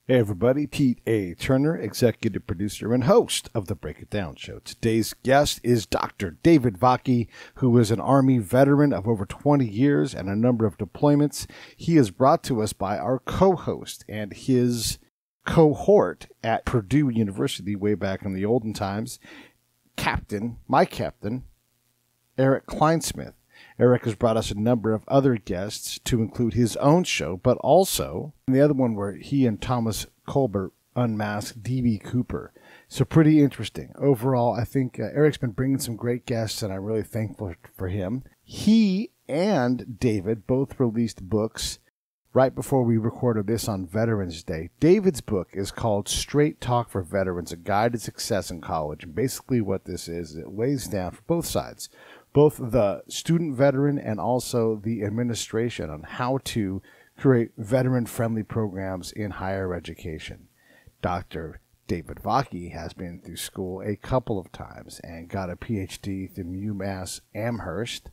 Hey everybody, Pete A. Turner, executive producer and host of the Break It Down Show. Today's guest is Dr. David Vacchi, who is an Army veteran of over 20 years and a number of deployments. He is brought to us by our co-host and his cohort at Purdue University way back in the olden times, my captain, Erik Kleinsmith. Erik has brought us a number of other guests to include his own show, but also the other one where he and Thomas Colbert unmasked D.B. Cooper. So pretty interesting. Overall, I think Erik's been bringing some great guests, and I'm really thankful for him. He and David both released books right before we recorded this on Veterans Day. David's book is called Straight Talk for Veterans, A Guide to Success in College. And basically what this is, it lays down for both sides, both the student veteran and also the administration, on how to create veteran-friendly programs in higher education. Dr. David Vacchi has been through school a couple of times and got a PhD through UMass Amherst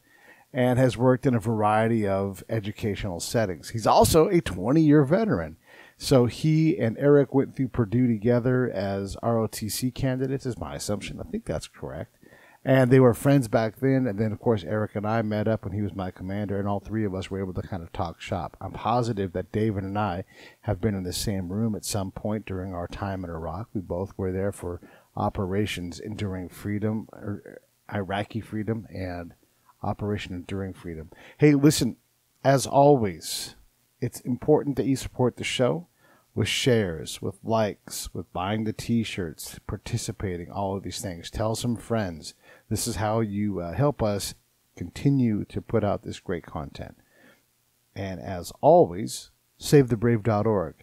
and has worked in a variety of educational settings. He's also a 20-year veteran. So he and Erik went through Purdue together as ROTC candidates, is my assumption. I think that's correct. And they were friends back then. And then, of course, Erik and I met up when he was my commander, and all three of us were able to kind of talk shop. I'm positive that David and I have been in the same room at some point during our time in Iraq. We both were there for Operations Enduring Freedom, or Iraqi Freedom, and Operation Enduring Freedom. Hey, listen, as always, it's important that you support the show with shares, with likes, with buying the t-shirts, participating, all of these things. Tell some friends. This is how you help us continue to put out this great content. And as always, SaveTheBrave.org.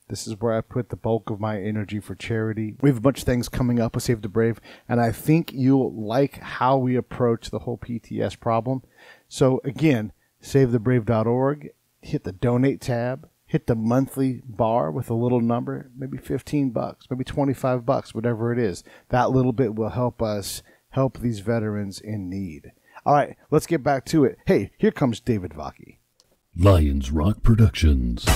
This is where I put the bulk of my energy for charity. We have a bunch of things coming up with Save the Brave, and I think you'll like how we approach the whole PTS problem. So again, SaveTheBrave.org, hit the donate tab, hit the monthly bar with a little number, maybe $15, maybe $25, whatever it is. That little bit will help us help these veterans in need. All right, let's get back to it. Hey, here comes David Vacchi. Lions Rock Productions.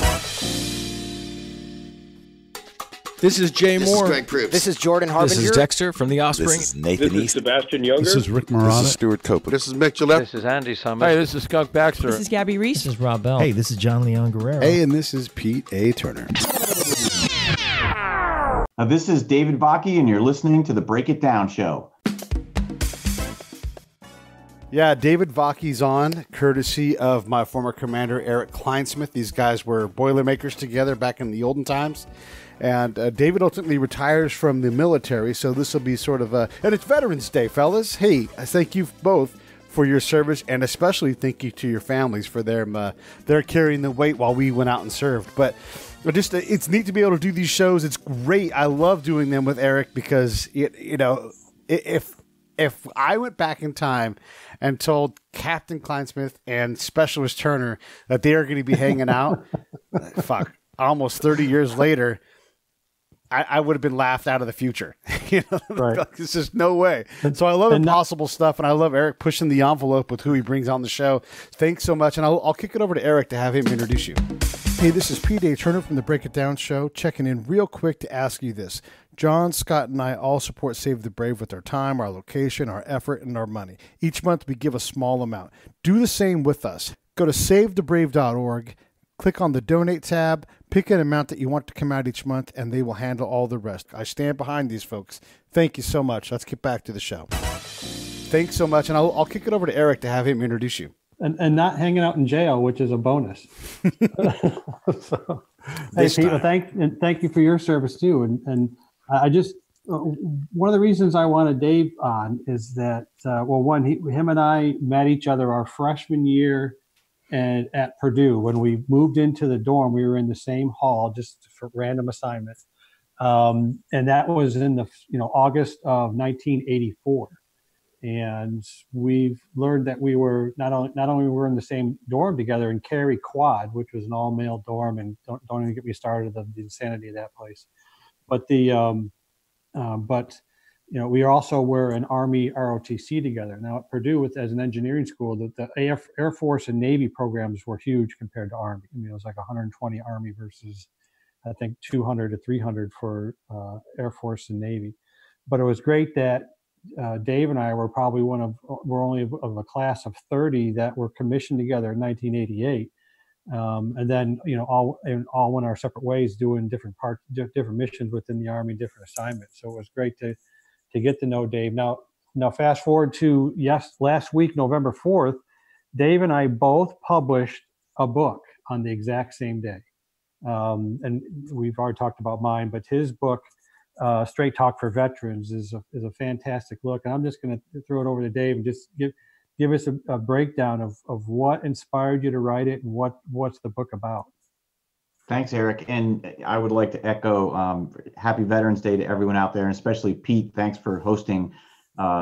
This is Jay This Moore. is Greg Proops. This is Jordan Harbinger. This is Dexter from The Offspring. This is Nathan This is East. Sebastian Younger. This is Rick Marotta. This is Stuart Copeland. This is Mick Gillette. This is Andy Summers. Hey, this is Skunk Baxter. This is Gabby Reese. This is Rob Bell. Hey, this is John Leon Guerrero. Hey, and this is Pete A. Turner. This is David Vacchi, and you're listening to the Break It Down Show. Yeah, David Vacchi's on, courtesy of my former commander, Erik Kleinsmith. These guys were Boilermakers together back in the olden times. And David ultimately retires from the military, so this will be sort of a... And it's Veterans Day, fellas. Hey, I thank you both for your service, and especially thank you to your families for their carrying the weight while we went out and served. But just it's neat to be able to do these shows. It's great. I love doing them with Erik because, if I went back in time and told Captain Kleinsmith and Specialist Turner that they are going to be hanging out, almost 30 years later, I would have been laughed out of the future. Right. There's just no way. So I love impossible stuff, and I love Erik pushing the envelope with who he brings on the show. Thanks so much, and I'll kick it over to Erik to have him introduce you. Hey, this is Pete A. Turner from the Break It Down Show, checking in real quick to ask you this. John, Scott, and I all support Save the Brave with our time, our location, our effort, and our money. Each month we give a small amount. Do the same with us. Go to SaveTheBrave.org, click on the Donate tab, pick an amount that you want to come out each month, and they will handle all the rest. I stand behind these folks. Thank you so much. Let's get back to the show. Thanks so much, and I'll kick it over to Erik to have him introduce you. And not hanging out in jail, which is a bonus. So, hey, Pete, thank you for your service too. And I just one of the reasons I wanted Dave on is that him and I met each other our freshman year and at Purdue. When we moved into the dorm, we were in the same hall just for random assignments, and that was in August of 1984. And we've learned that we were not only were in the same dorm together in Cary Quad, which was an all-male dorm, and don't even get me started on the insanity of that place. But we also were an Army ROTC together. Now at Purdue, as an engineering school, the Air Force and Navy programs were huge compared to Army. I mean, it was like 120 Army versus I think 200 to 300 for Air Force and Navy. But it was great that Dave and I were probably we're only of a class of 30 that were commissioned together in 1988. And then, all went our separate ways doing different missions within the Army, different assignments. So it was great to get to know Dave. Now fast forward to, last week, November 4th, Dave and I both published a book on the exact same day. And we've already talked about mine, but his book, Straight Talk for Veterans, is a fantastic look. And I'm just going to throw it over to Dave and just give us a breakdown of what inspired you to write it and what's the book about. Thanks, Erik. And I would like to echo Happy Veterans Day to everyone out there, and especially Pete. Thanks for hosting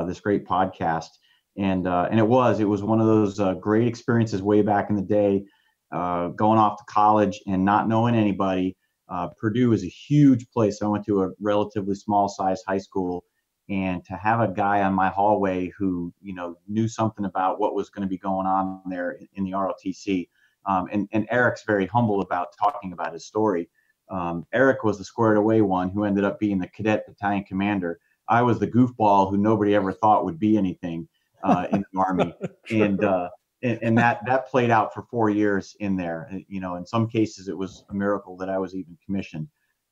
this great podcast. And it was one of those great experiences way back in the day, going off to college and not knowing anybody. Purdue is a huge place. I went to a relatively small size high school, and to have a guy on my hallway who, knew something about what was going to be going on there in the ROTC. And Erik's very humble about talking about his story. Erik was the squared away one who ended up being the cadet battalion commander. I was the goofball who nobody ever thought would be anything in the Army. And that played out for 4 years in there. In some cases it was a miracle that I was even commissioned.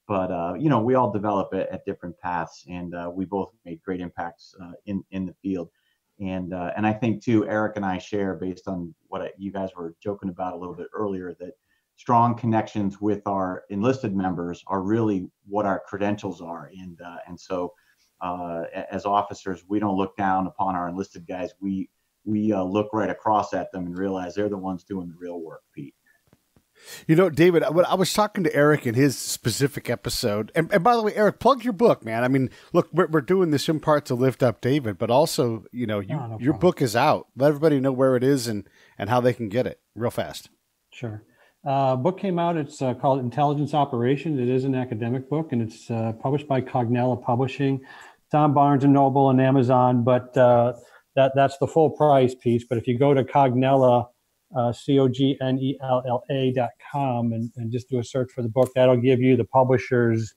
But we all develop at different paths, and we both made great impacts in the field. And I think too, Erik and I share, based on what you guys were joking about a little bit earlier, that strong connections with our enlisted members are really what our credentials are. And so as officers, we don't look down upon our enlisted guys. We look right across at them and realize they're the ones doing the real work, Pete. David, when I was talking to Erik in his specific episode, and by the way, Erik, plug your book, man. I mean, look, we're doing this in part to lift up David, but also, your book is out. Let everybody know where it is and how they can get it real fast. Sure. Book came out. It's called Intelligence Operations. It is an academic book, and it's published by Cognella Publishing. It's on Barnes & Noble and Amazon, but that's the full price piece. But if you go to Cognella, COGNELLA.com and just do a search for the book, that'll give you the publisher's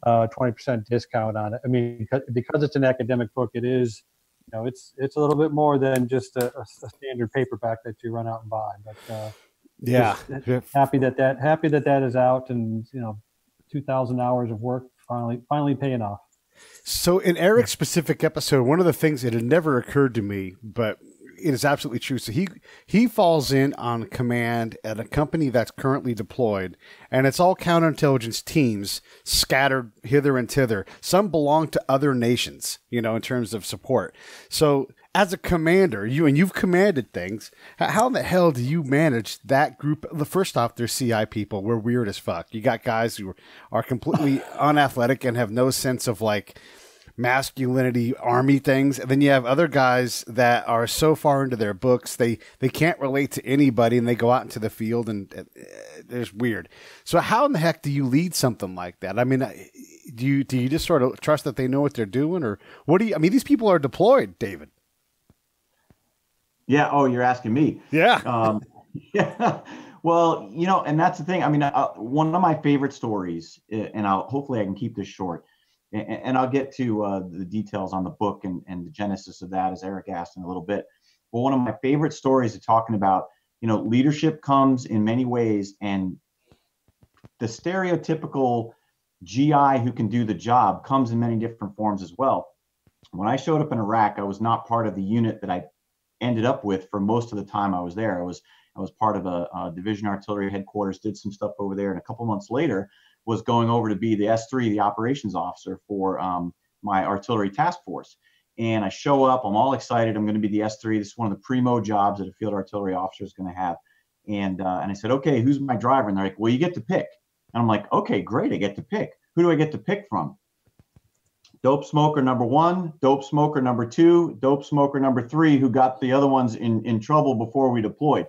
20% discount on it. I mean, because it's an academic book, it is, it's a little bit more than just a standard paperback that you run out and buy. But happy that is out, and 2,000 hours of work finally paying off. So in Erik's specific episode, one of the things that had never occurred to me, but it is absolutely true. So he falls in on command at a company that's currently deployed, and it's all counterintelligence teams scattered hither and thither. Some belong to other nations, in terms of support. So as a commander, you've commanded things. How in the hell do you manage that group? First off, they're CI people. We're weird as fuck. You got guys who are completely unathletic and have no sense of masculinity, Army things. And then you have other guys that are so far into their books, they can't relate to anybody, and they go out into the field, and it's weird. So how in the heck do you lead something like that? I mean, do you just sort of trust that they know what they're doing, or what do you, I mean, these people are deployed, David. Yeah. Oh, you're asking me. Yeah. Yeah. Well, and that's the thing. I mean, one of my favorite stories, and hopefully I can keep this short, and I'll get to the details on the book and the genesis of that, as Erik asked, in a little bit. But one of my favorite stories is talking about, leadership comes in many ways, and the stereotypical GI who can do the job comes in many different forms as well. When I showed up in Iraq, I was not part of the unit that I ended up with for most of the time I was there. I was part of a division artillery headquarters, did some stuff over there, and a couple months later was going over to be the S3, the operations officer for my artillery task force. And I show up, I'm all excited. I'm going to be the S3. This is one of the primo jobs that a field artillery officer is going to have. And I said, okay, who's my driver? And they're like, well, you get to pick. And I'm like, okay, great, I get to pick. Who do I get to pick from? Dope smoker number 1, dope smoker number 2, dope smoker number 3, who got the other ones in trouble before we deployed.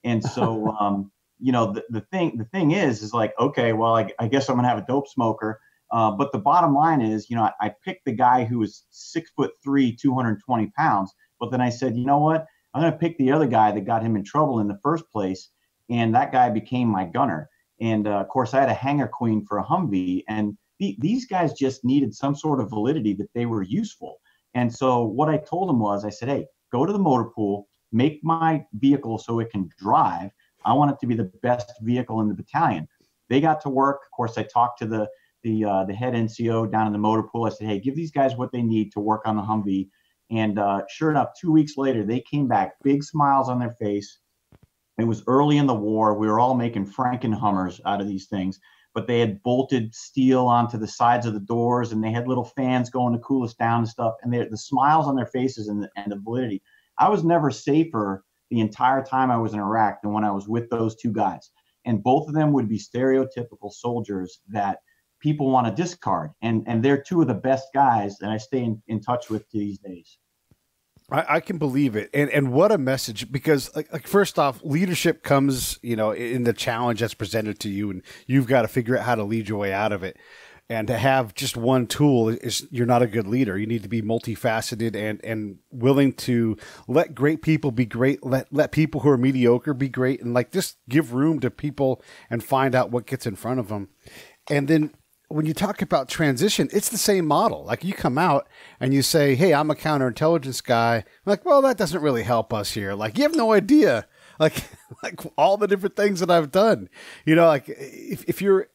And so, the thing is like, okay, well, I guess I'm gonna have a dope smoker. But the bottom line is, I picked the guy who was 6'3", 220 pounds. But then I said, you know what? I'm gonna pick the other guy that got him in trouble in the first place, and that guy became my gunner. And of course, I had a hangar queen for a Humvee, and these guys just needed some sort of validity that they were useful. And so what I told them was, I said, hey, go to the motor pool, make my vehicle so it can drive. I want it to be the best vehicle in the battalion. They got to work. Of course, I talked to the head NCO down in the motor pool. I said, hey, give these guys what they need to work on the Humvee. And sure enough, 2 weeks later, they came back, big smiles on their face. It was early in the war. We were all making Frankenhummers out of these things, but they had bolted steel onto the sides of the doors, and they had little fans going to cool us down and stuff. And the smiles on their faces and the validity. I was never safer the entire time I was in Iraq than when I was with those two guys. And both of them would be stereotypical soldiers that people want to discard. And they're two of the best guys that I stay in touch with to these days. I can believe it. And what a message, because like first off, leadership comes, in the challenge that's presented to you, and you've got to figure out how to lead your way out of it. And to have just one tool is, you're not a good leader. You need to be multifaceted and willing to let great people be great. Let people who are mediocre be great, and just give room to people and find out what gets in front of them. And then when you talk about transition, it's the same model. Like, you come out and you say, hey, I'm a counterintelligence guy. I'm like, well, that doesn't really help us here. Like, you have no idea, like all the different things that I've done. If you're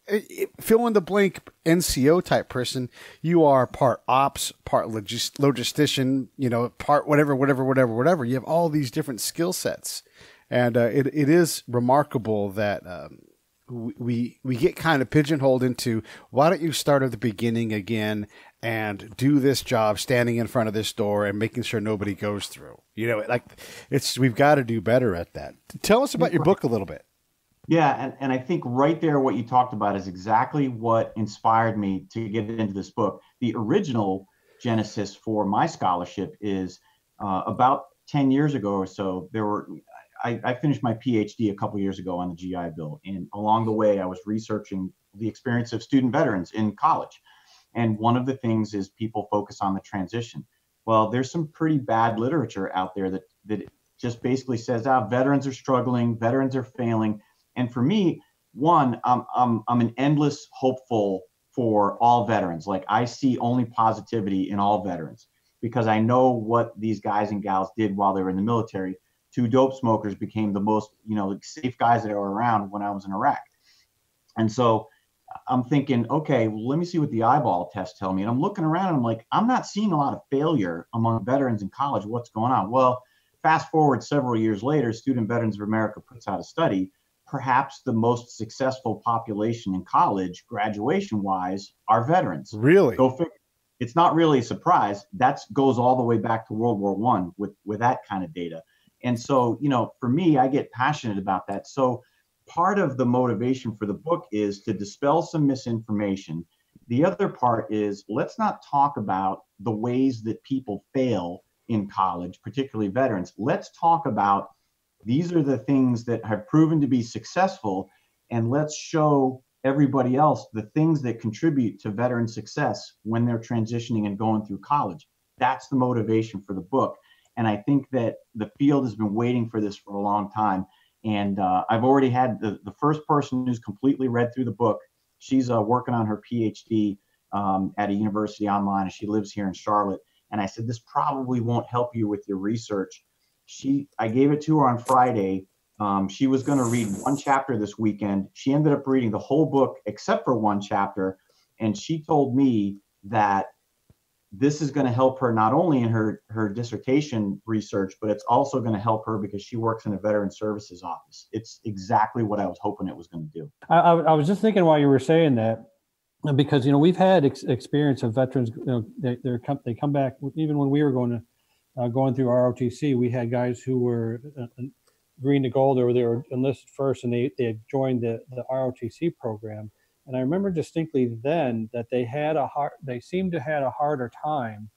fill in the blank NCO type person, you are part ops, part logistician, part whatever. You have all these different skill sets. And it is remarkable that we get kind of pigeonholed into, why don't you start at the beginning again and do this job standing in front of this door and making sure nobody goes through. We've got to do better at that. Tell us about your book a little bit. Yeah, and I think right there what you talked about is exactly what inspired me to get into this book. The original genesis for my scholarship is about 10 years ago or so. I finished my PhD a couple years ago on the GI Bill, and along the way I was researching the experience of student veterans in college. And one of the things is people focus on the transition. Well, there's some pretty bad literature out there that just basically says, veterans are struggling, veterans are failing. And for me, one, I'm an endless hopeful for all veterans. Like, I see only positivity in all veterans, because I know what these guys and gals did while they were in the military. Two dope smokers became the most, safe guys that were around when I was in Iraq. And so I'm thinking, okay, well, let me see what the eyeball tests tell me. And I'm looking around and I'm like, I'm not seeing a lot of failure among veterans in college. What's going on? Well, fast forward several years later, Student Veterans of America puts out a study. Perhaps the most successful population in college, graduation-wise, are veterans. Really? Go figure. It's not really a surprise. That goes all the way back to World War I with that kind of data. And so, for me, I get passionate about that. So part of the motivation for the book is to dispel some misinformation. The other part is, let's not talk about the ways that people fail in college, particularly veterans. Let's talk about, these are the things that have proven to be successful, and let's show everybody else the things that contribute to veteran success when they're transitioning and going through college. That's the motivation for the book. And I think that the field has been waiting for this for a long time. And I've already had the first person who's completely read through the book. She's working on her PhD at a university online, and she lives here in Charlotte. And I said, this probably won't help you with your research. I gave it to her on Friday. She was going to read one chapter this weekend. She ended up reading the whole book except for one chapter. And she told me that this is going to help her not only in her dissertation research, but it's also going to help her because she works in a veteran services office. It's exactly what I was hoping it was going to do. I was just thinking while you were saying that, because, we've had experience of veterans, they come back, even when we were going through ROTC, we had guys who were green to gold, or they were enlisted first, and they had joined the ROTC program. And I remember distinctly then that they seemed to had a harder time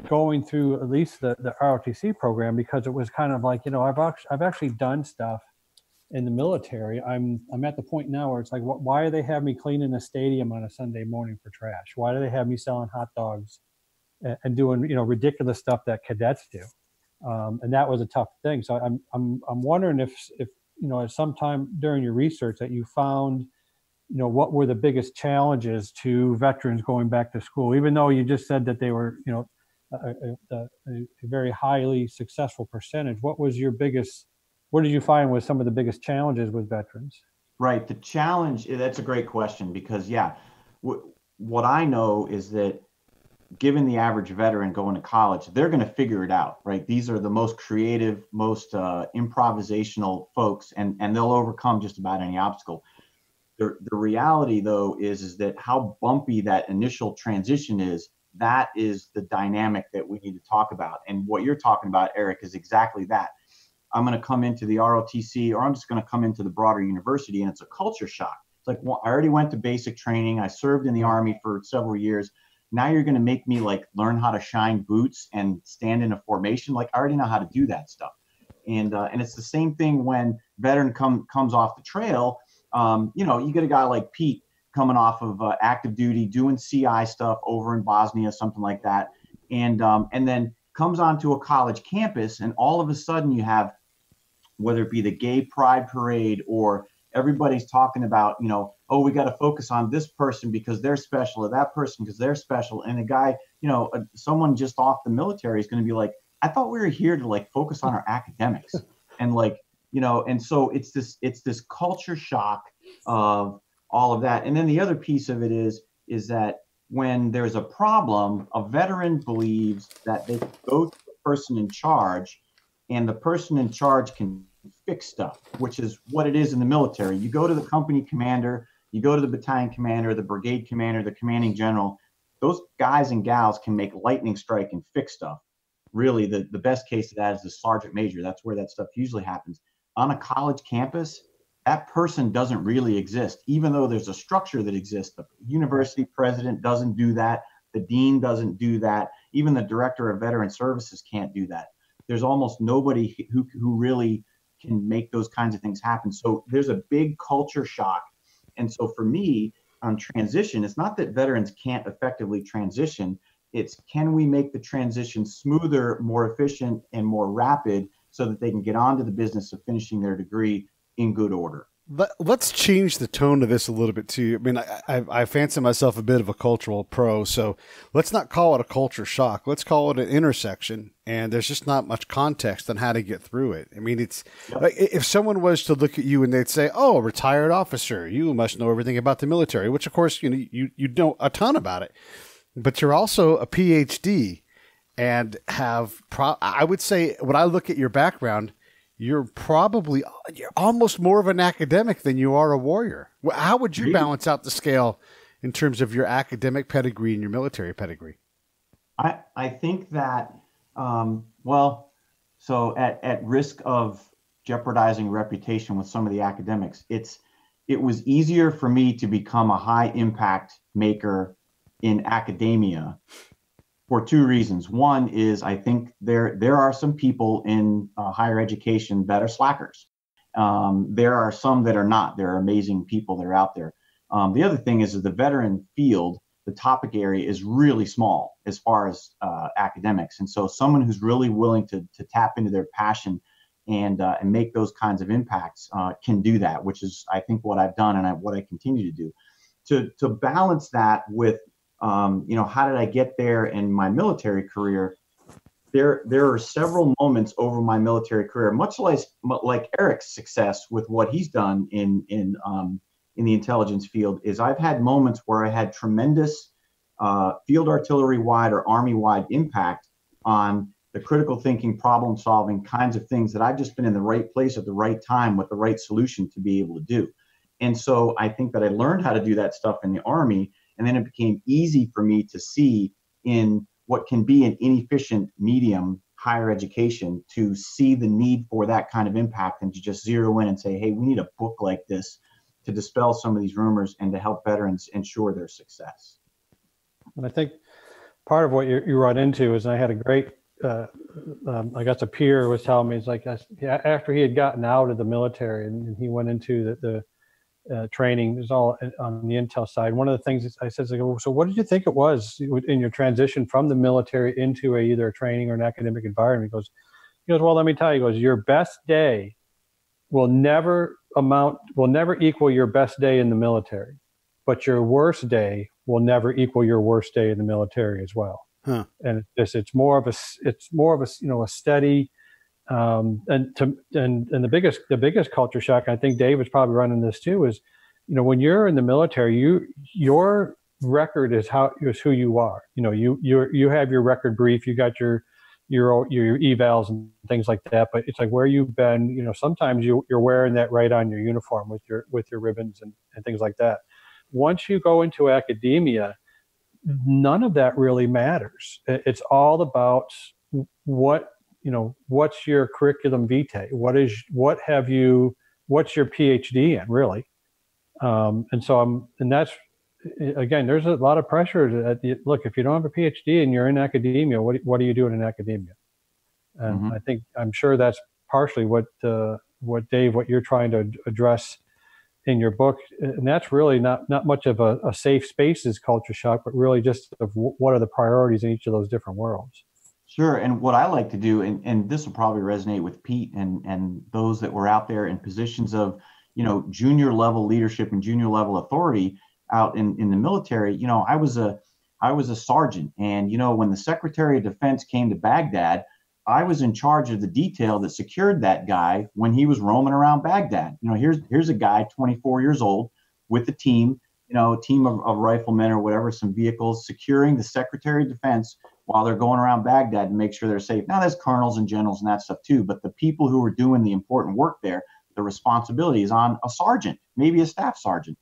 going through at least the ROTC program, because it was kind of like, I've actually done stuff in the military. I'm at the point now where it's like, why do they have me cleaning a stadium on a Sunday morning for trash? Why do they have me selling hot dogs and doing ridiculous stuff that cadets do? And that was a tough thing. So I'm wondering if at some time during your research that you found, what were the biggest challenges to veterans going back to school, even though you just said that they were, a very highly successful percentage. What did you find was some of the biggest challenges with veterans? Right. The challenge, that's a great question, because what I know is that given the average veteran going to college, they're going to figure it out, right? These are the most creative, most improvisational folks, and they'll overcome just about any obstacle. The reality, though, is that how bumpy that initial transition is, that is the dynamic that we need to talk about. And what you're talking about, Erik, is exactly that. I'm going to come into the ROTC, or I'm just going to come into the broader university, and it's a culture shock. It's like, well, I already went to basic training. I served in the Army for several years. Now you're going to make me learn how to shine boots and stand in a formation. I already know how to do that stuff. And it's the same thing when veteran comes off the trail. You get a guy like Pete coming off of active duty, doing CI stuff over in Bosnia, something like that. And then comes onto a college campus, and all of a sudden you have, whether it be the gay pride parade, or everybody's talking about, we got to focus on this person because they're special, or that person because they're special. And a guy, someone just off the military is going to be like, I thought we were here to focus on our academics. And and so it's this culture shock of all of that. And then the other piece of it is that when there's a problem, a veteran believes that they can go to the person in charge, and the person in charge can fix stuff, which is what it is in the military. You go to the company commander, you go to the battalion commander, the brigade commander, the commanding general. Those guys and gals can make lightning strike and fix stuff. Really, the best case of that is the sergeant major. That's where that stuff usually happens. On a college campus, that person doesn't really exist, even though there's a structure that exists. The university president doesn't do that. The dean doesn't do that. Even the director of veteran services can't do that. There's almost nobody who really can make those kinds of things happen. So there's a big culture shock. And so for me, on transition, it's not that veterans can't effectively transition. It's, can we make the transition smoother, more efficient, and more rapid so that they can get on to the business of finishing their degree in good order. Let's change the tone of this a little bit too. I mean, I fancy myself a bit of a cultural pro, so let's not call it a culture shock. Let's call it an intersection, and there's just not much context on how to get through it. I mean, it's like if someone was to look at you and they'd say, "Oh, retired officer, you must know everything about the military," which of course you know a ton about it, but you're also a PhD and have I would say, when I look at your background, you're almost more of an academic than you are a warrior. How would you balance out the scale in terms of your academic pedigree and your military pedigree? I think that, so at risk of jeopardizing reputation with some of the academics, it was easier for me to become a high impact maker in academia for two reasons. One is, I think there are some people in higher education that are slackers. There are some that are not. There are amazing people that are out there. The other thing is that the veteran field, the topic area, is really small as far as academics. And so someone who's really willing to tap into their passion and make those kinds of impacts can do that, which is, I think, what I've done and what I continue to do. To balance that with how did I get there in my military career? There are several moments over my military career, much like Erik's success with what he's done in the intelligence field, is I've had moments where I had tremendous field artillery wide or Army wide impact on the critical thinking, problem solving kinds of things that I've just been in the right place at the right time with the right solution to be able to do. And so I think that I learned how to do that stuff in the Army. And then it became easy for me to see in what can be an inefficient medium, higher education, to see the need for that kind of impact and to just zero in and say, hey, we need a book like this to dispel some of these rumors and to help veterans ensure their success. And I think part of what you run into is, I had a great, I guess a peer was telling me, it's like after he had gotten out of the military and he went into the training, is all on the intel side. One of the things I said, so what did you think it was in your transition from the military into either a training or an academic environment? He goes, well, let me tell you, your best day will never equal your best day in the military, but your worst day will never equal your worst day in the military as well. Huh. And it's more of a a steady, and the biggest culture shock, I think David's probably running this too, is, when you're in the military, your record is who you are. You have your record brief, you got your evals and things like that, but it's like where you've been. Sometimes you're wearing that right on your uniform with your ribbons and things like that. Once you go into academia, none of that really matters. It's all about what's your curriculum vitae? What's your PhD in, really? And that's, again, there's a lot of pressure look, if you don't have a PhD and you're in academia, what are you doing in academia? And I'm sure that's partially what Dave, what you're trying to address in your book. And that's really not much of a safe spaces culture shock, but really just of what are the priorities in each of those different worlds. Sure. And what I like to do, and this will probably resonate with Pete and those that were out there in positions of, junior level leadership and junior level authority out in the military. I was a sergeant, and, when the Secretary of Defense came to Baghdad, I was in charge of the detail that secured that guy when he was roaming around Baghdad. Here's a guy, 24 years old, with a team, a team of riflemen or whatever, some vehicles, securing the Secretary of Defense while they're going around Baghdad to make sure they're safe. Now, there's colonels and generals and that stuff too, but the people who are doing the important work there, the responsibility is on a sergeant, maybe a staff sergeant.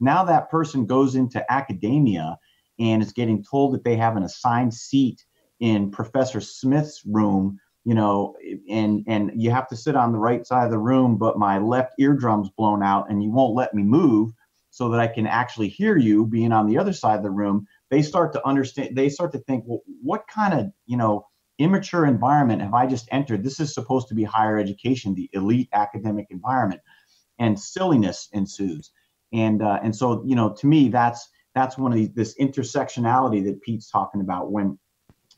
Now that person goes into academia and is getting told that they have an assigned seat in Professor Smith's room, and you have to sit on the right side of the room, but my left eardrum's blown out and you won't let me move so that I can actually hear you being on the other side of the room. They start to understand, they start to think, well, what kind of, immature environment have I just entered? This is supposed to be higher education, the elite academic environment, and silliness ensues. And so, to me, that's one of this intersectionality that Pete's talking about. When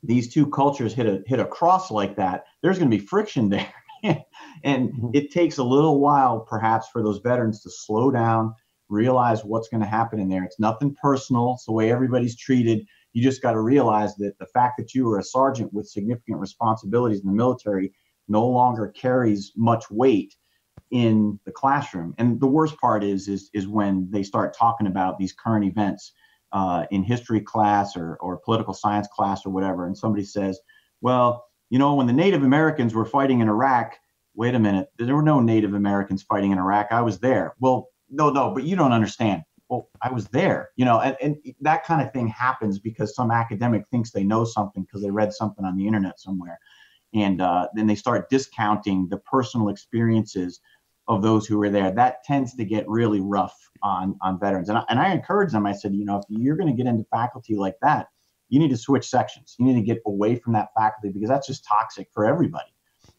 these two cultures hit a cross like that, there's going to be friction there. And it takes a little while, perhaps, for those veterans to slow down, realize what's going to happen in there. It's nothing personal. It's the way everybody's treated. You just got to realize that the fact that you were a sergeant with significant responsibilities in the military no longer carries much weight in the classroom. And the worst part is when they start talking about these current events in history class or political science class or whatever, and somebody says, well, when the Native Americans were fighting in Iraq, wait a minute, there were no Native Americans fighting in Iraq. I was there. Well, no, but you don't understand. Well, I was there, and that kind of thing happens because some academic thinks they know something because they read something on the internet somewhere. And then they start discounting the personal experiences of those who were there. That tends to get really rough on veterans. And I encourage them. I said, if you're going to get into faculty like that, you need to switch sections. You need to get away from that faculty because that's just toxic for everybody.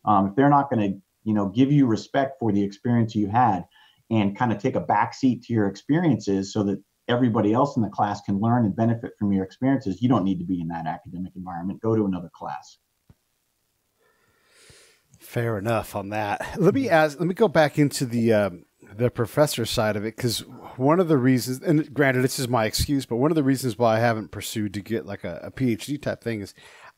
If they're not going to, give you respect for the experience you had and kind of take a backseat to your experiences so that everybody else in the class can learn and benefit from your experiences, you don't need to be in that academic environment. Go to another class. Fair enough on that. Let me go back into the professor side of it, because one of the reasons, and granted, this is my excuse, but one of the reasons why I haven't pursued to get like a PhD type thing is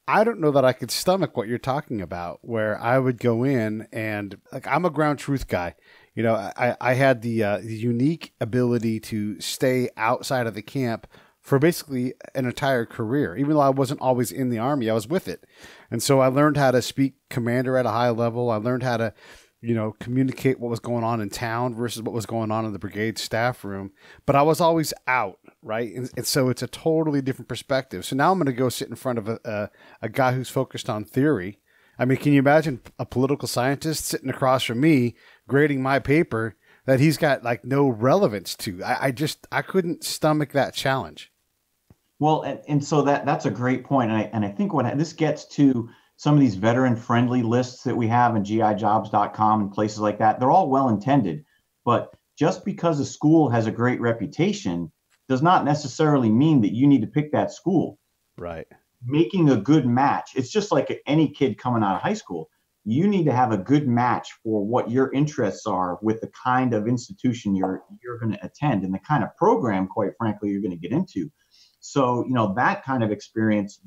I don't know that I could stomach what you're talking about, where I would go in and, like, I'm a ground truth guy. I had the unique ability to stay outside of the camp for basically an entire career. Even though I wasn't always in the Army, I was with it. And so I learned how to speak commander at a high level. I learned how to, communicate what was going on in town versus what was going on in the brigade staff room. But I was always out, right? And so it's a totally different perspective. So now I'm going to go sit in front of a guy who's focused on theory. I mean, can you imagine a political scientist sitting across from me grading my paper that he's got like no relevance to? I couldn't stomach that challenge. Well, and so that's a great point. And I think when this gets to some of these veteran-friendly lists that we have in GIjobs.com and places like that, they're all well-intended. But just because a school has a great reputation does not necessarily mean that you need to pick that school. Right. Making a good match. It's just like any kid coming out of high school. you need to have a good match for what your interests are with the kind of institution you're going to attend and the kind of program, quite frankly, you're going to get into. So, that kind of experience,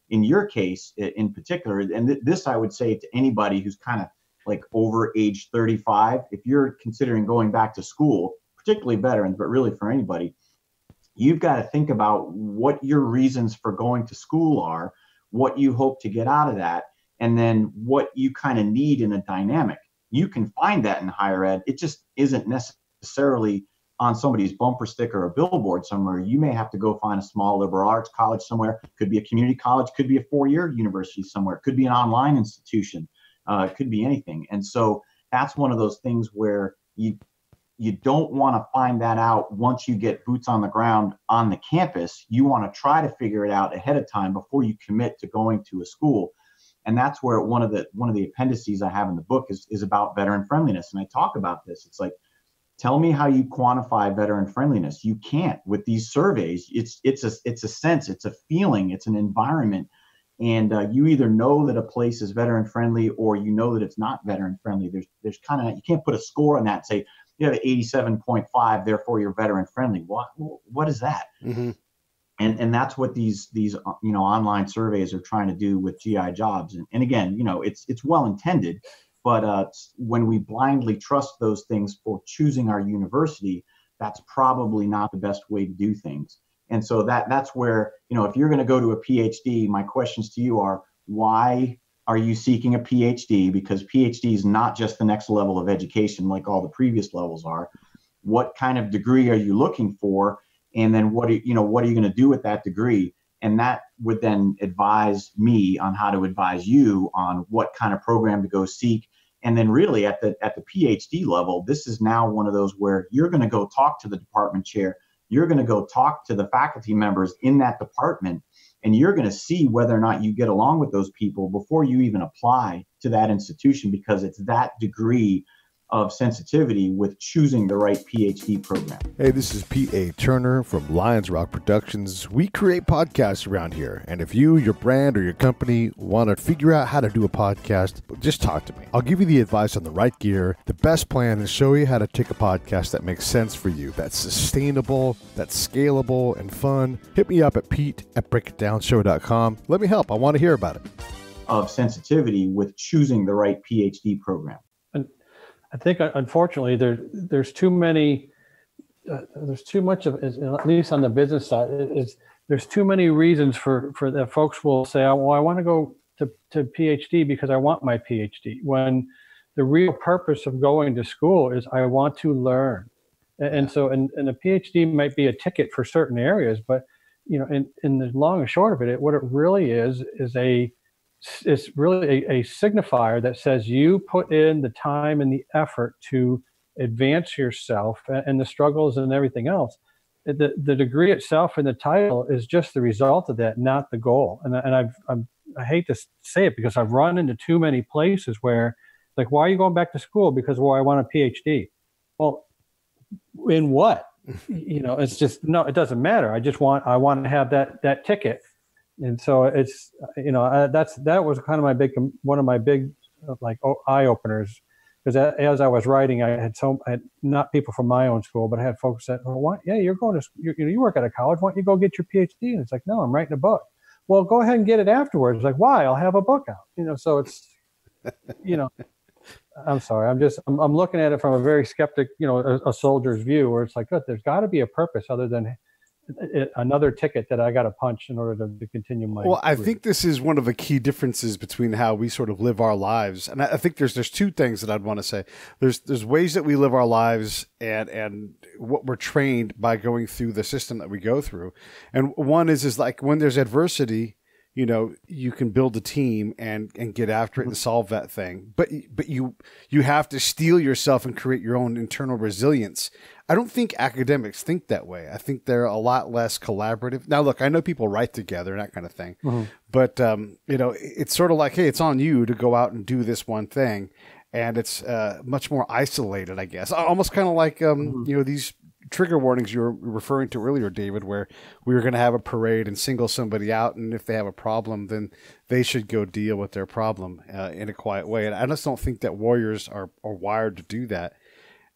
in your case in particular, and this I would say to anybody who's kind of like over age 35, if you're considering going back to school, particularly veterans, but really for anybody, you've got to think about what your reasons for going to school are, what you hope to get out of that, and then what you kind of need in a dynamic. You can find that in higher ed. It just isn't necessarily on somebody's bumper sticker or billboard somewhere. You may have to go find a small liberal arts college somewhere. Could be a community college, could be a 4-year university somewhere, could be an online institution, it could be anything. And so that's one of those things where you don't want to find that out once you get boots on the ground on the campus. You want to try to figure it out ahead of time before you commit to going to a school. And that's where one of the appendices I have in the book is about veteran friendliness. And I talk about this. It's like, tell me how you quantify veteran friendliness. You can't with these surveys. It's a sense, it's a feeling, it's an environment. And you either know that a place is veteran friendly or you know that it's not veteran friendly. There's kind of, you can't put a score on that and say, you have an 87.5, therefore you're veteran friendly. What is that? Mm-hmm. And that's what these online surveys are trying to do with GI jobs. And again, it's well intended, but when we blindly trust those things for choosing our university, that's probably not the best way to do things. And so that's where, if you're going to go to a PhD, my questions to you are, why are you seeking a PhD? Because PhD is not just the next level of education like all the previous levels are. What kind of degree are you looking for? And then what are you going to do with that degree? And that would then advise me on how to advise you on what kind of program to go seek. And then really at the PhD level, this is now one of those where you're going to go talk to the department chair. You're going to go talk to the faculty members in that department, and you're going to see whether or not you get along with those people before you even apply to that institution, because it's that degree of sensitivity with choosing the right PhD program. Hey, this is Pete A. Turner from Lions Rock Productions. We create podcasts around here, and if you, your brand, or your company want to figure out how to do a podcast, just talk to me. I'll give you the advice on the right gear, the best plan, and show you how to take a podcast that makes sense for you, that's sustainable, that's scalable, and fun. Hit me up at pete@breakitdownshow.com. Let me help. I want to hear about it. Of sensitivity with choosing the right PhD program. I think, unfortunately, there's too many. There's too much of, at least on the business side, there's too many reasons for that folks will say, well, I want to go to PhD because I want my PhD. When the real purpose of going to school is I want to learn, and so and a PhD might be a ticket for certain areas, but in the long and short of it, what it really is it's really a signifier that says you put in the time and the effort to advance yourself and the struggles and everything else. The degree itself and the title is just the result of that, not the goal. And I hate to say it because I've run into too many places where, like, why are you going back to school? Because, well, I want a PhD. Well, in what? It's just, no, it doesn't matter. I want to have that ticket. And so it's, that was kind of one of my big eye openers, because as I was writing, I had not people from my own school, but I had folks that, you're going to, you work at a college, why don't you go get your PhD? And it's like, no, I'm writing a book. Well, go ahead and get it afterwards. It's like, why? I'll have a book out. So it's, I'm sorry. I'm looking at it from a very skeptic, a soldier's view, where it's like, good, there's got to be a purpose other than another ticket that I got to punch in order to continue my career. I think this is one of the key differences between how we sort of live our lives. And I think there's two things that I'd want to say. There's ways that we live our lives and what we're trained by going through the system that we go through. And one is like when there's adversity, you can build a team and get after it and solve that thing. But you have to steel yourself and create your own internal resilience. I don't think academics think that way. I think they're a lot less collaborative. Now, look, I know people write together and that kind of thing, but it's sort of like, hey, it's on you to go out and do this one thing, and it's much more isolated, I guess. Almost kind of like these trigger warnings you were referring to earlier, David, where we were going to have a parade and single somebody out, and if they have a problem, then they should go deal with their problem in a quiet way. And I just don't think that warriors are wired to do that.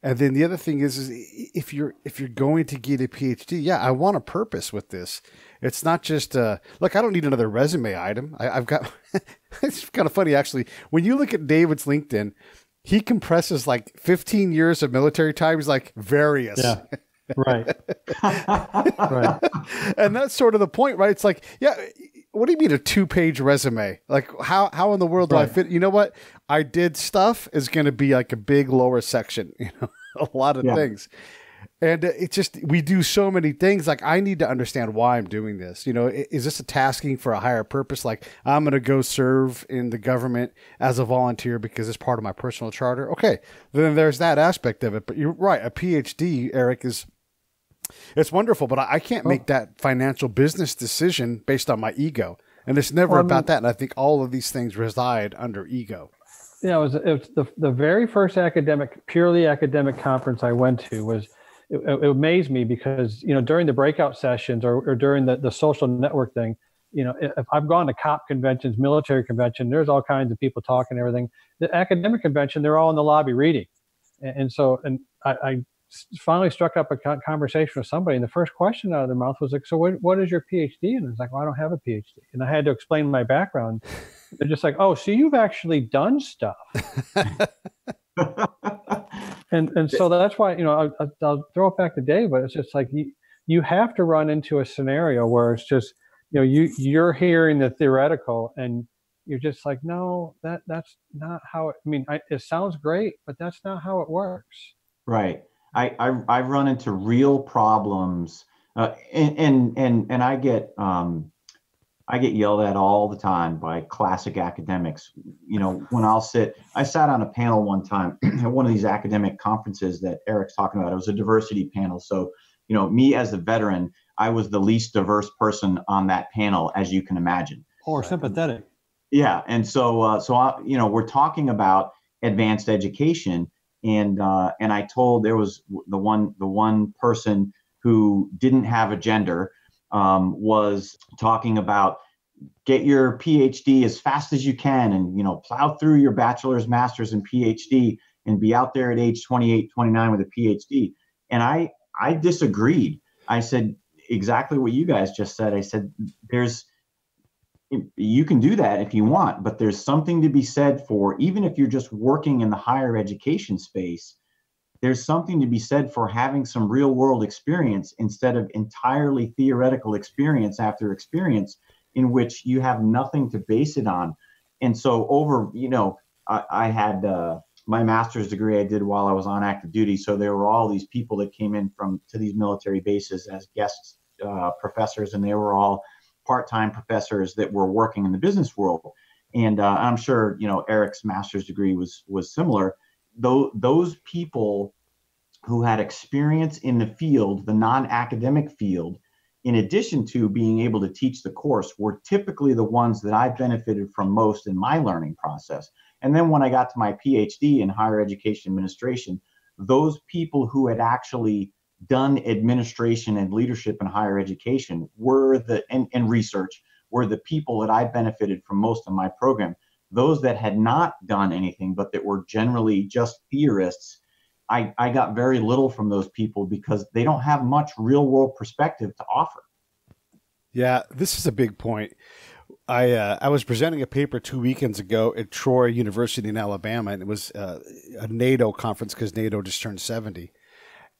And then the other thing is if you're going to get a PhD, yeah, I want a purpose with this. It's not just look, I don't need another resume item. I've got. It's kind of funny actually. When you look at David's LinkedIn, he compresses like 15 years of military time. He's like various. Yeah. Right. Right. And that's sort of the point, right? It's like, yeah, what do you mean a 2-page resume? Like how in the world do I fit? You know what? I did stuff is going to be like a big lower section, a lot of things. And it's just, we do so many things. Like, I need to understand why I'm doing this. Is this a tasking for a higher purpose? Like, I'm going to go serve in the government as a volunteer because it's part of my personal charter. Okay. Then there's that aspect of it. But you're right. A PhD, Erik, it's wonderful, but I can't make that financial business decision based on my ego. And it's never about that. And I think all of these things reside under ego. Yeah, it was the very first purely academic conference I went to was, it amazed me because, during the breakout sessions or during the social network thing, if I've gone to cop conventions, military convention, there's all kinds of people talking and everything. The academic convention, they're all in the lobby reading. And I finally struck up a conversation with somebody, and the first question out of their mouth was like, so what is your PhD? And I was like, well, I don't have a PhD. And I had to explain my background. They're just like, oh, so you've actually done stuff. And so that's why, I'll throw it back to Dave, but it's just like you have to run into a scenario where it's just, you're hearing the theoretical and you're just like, no, that's not how it sounds great, but that's not how it works. Right. I've run into real problems, and I get yelled at all the time by classic academics. When I sat on a panel one time at one of these academic conferences that Erik's talking about. It was a diversity panel. So, me as a veteran, I was the least diverse person on that panel, as you can imagine. Or sympathetic. Yeah. And so we're talking about advanced education. And I told, there was the one person who didn't have a gender, was talking about get your PhD as fast as you can and, plow through your bachelor's, master's, and PhD and be out there at age 28, 29 with a PhD. And I disagreed. I said exactly what you guys just said. I said, you can do that if you want, but there's something to be said for, even if you're just working in the higher education space, there's something to be said for having some real world experience instead of entirely theoretical experience after experience in which you have nothing to base it on. And so I had my master's degree I did while I was on active duty. So there were all these people that came in to these military bases as guest professors, and they were all part-time professors that were working in the business world. And I'm sure, Erik's master's degree was similar. Those people who had experience in the field, the non-academic field, in addition to being able to teach the course, were typically the ones that I benefited from most in my learning process. And then when I got to my PhD in higher education administration, those people who had actually done administration and leadership in higher education and research were the people that I benefited from most in my program. Those that had not done anything, but that were generally just theorists, I got very little from those people because they don't have much real world perspective to offer. Yeah, this is a big point. I was presenting a paper 2 weekends ago at Troy University in Alabama, and it was a NATO conference because NATO just turned 70.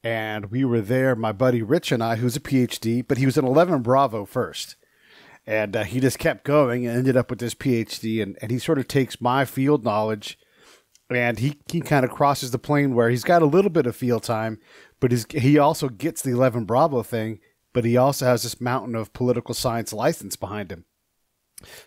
And we were there, my buddy Rich and I, who's a PhD, but he was an 11 Bravo first. And he just kept going and ended up with this PhD. And he sort of takes my field knowledge and he kind of crosses the plane where he's got a little bit of field time, but he also gets the 11 Bravo thing, but he also has this mountain of political science license behind him.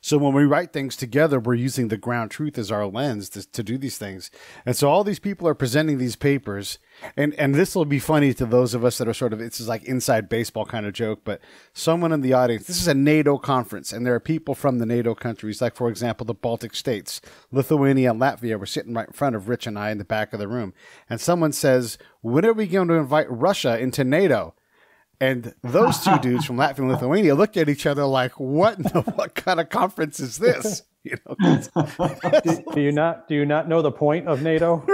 So when we write things together, we're using the ground truth as our lens to do these things. And so all these people are presenting these papers, and this will be funny to those of us that are sort of, it's like inside baseball kind of joke, but someone in the audience, this is a NATO conference, and there are people from the NATO countries, like, for example, the Baltic states, Lithuania and Latvia were sitting right in front of Rich and I in the back of the room. And someone says, when are we going to invite Russia into NATO? And those two dudes from Latvia and Lithuania looked at each other like, what kind of conference is this? You know, do you not know the point of NATO?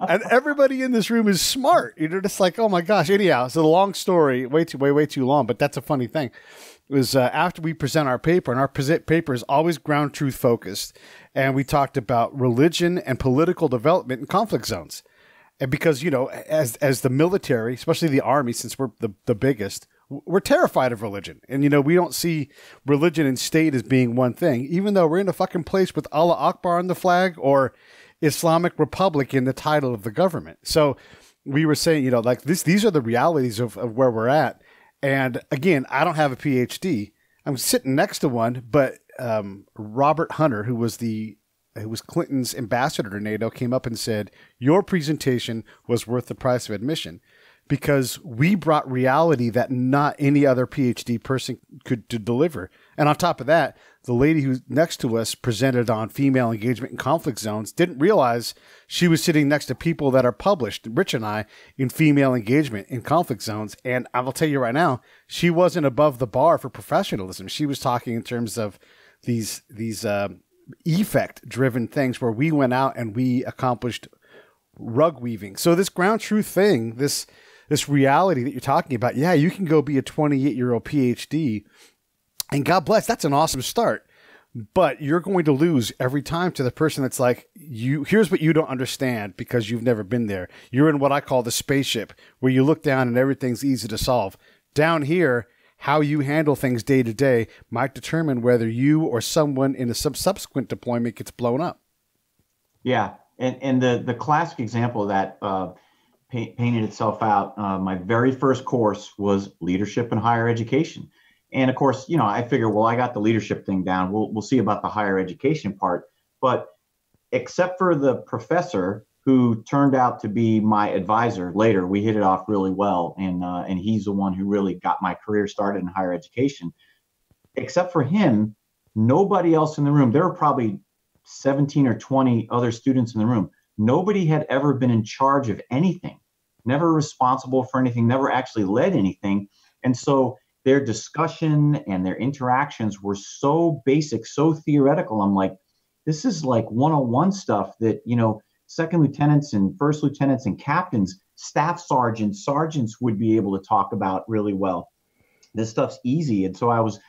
And everybody in this room is smart. You're just like, oh my gosh. Anyhow, so the long story, way too long, but that's a funny thing. It was after we present our paper, and our paper is always ground truth focused, and we talked about religion and political development in conflict zones. And because, you know, as the military, especially the Army, since we're the biggest, we're terrified of religion. And, you know, we don't see religion and state as being one thing, even though we're in a fucking place with Allah Akbar on the flag or Islamic Republic in the title of the government. So we were saying, you know, like these are the realities of where we're at. And again, I don't have a PhD. I'm sitting next to one, but Robert Hunter, who was Clinton's ambassador to NATO, came up and said, your presentation was worth the price of admission, because we brought reality that not any other PhD person could deliver. And on top of that, the lady who's next to us presented on female engagement in conflict zones, didn't realize she was sitting next to people that are published, Rich and I, in female engagement in conflict zones. And I will tell you right now, she wasn't above the bar for professionalism. She was talking in terms of these effect-driven things where we went out and we accomplished rug weaving. So this ground truth thing, this reality that you're talking about, yeah, you can go be a 28-year-old PhD, and God bless, that's an awesome start. But you're going to lose every time to the person that's like, here's what you don't understand because you've never been there. You're in what I call the spaceship, where you look down and everything's easy to solve. Down here, how you handle things day to day might determine whether you or someone in a subsequent deployment gets blown up. Yeah, and the classic example of that painted itself out. My very first course was leadership in higher education, and of course, you know, I figured, well, I got the leadership thing down. We'll see about the higher education part. But except for the professor, who turned out to be my advisor later, we hit it off really well, and he's the one who really got my career started in higher education. Except for him, nobody else in the room. There were probably 17 or 20 other students in the room. Nobody had ever been in charge of anything, never responsible for anything, never actually led anything. And so their discussion and their interactions were so basic, so theoretical. I'm like, this is like 101 stuff that, you know, second lieutenants and first lieutenants and captains, staff sergeants would be able to talk about really well. This stuff's easy. And so I was,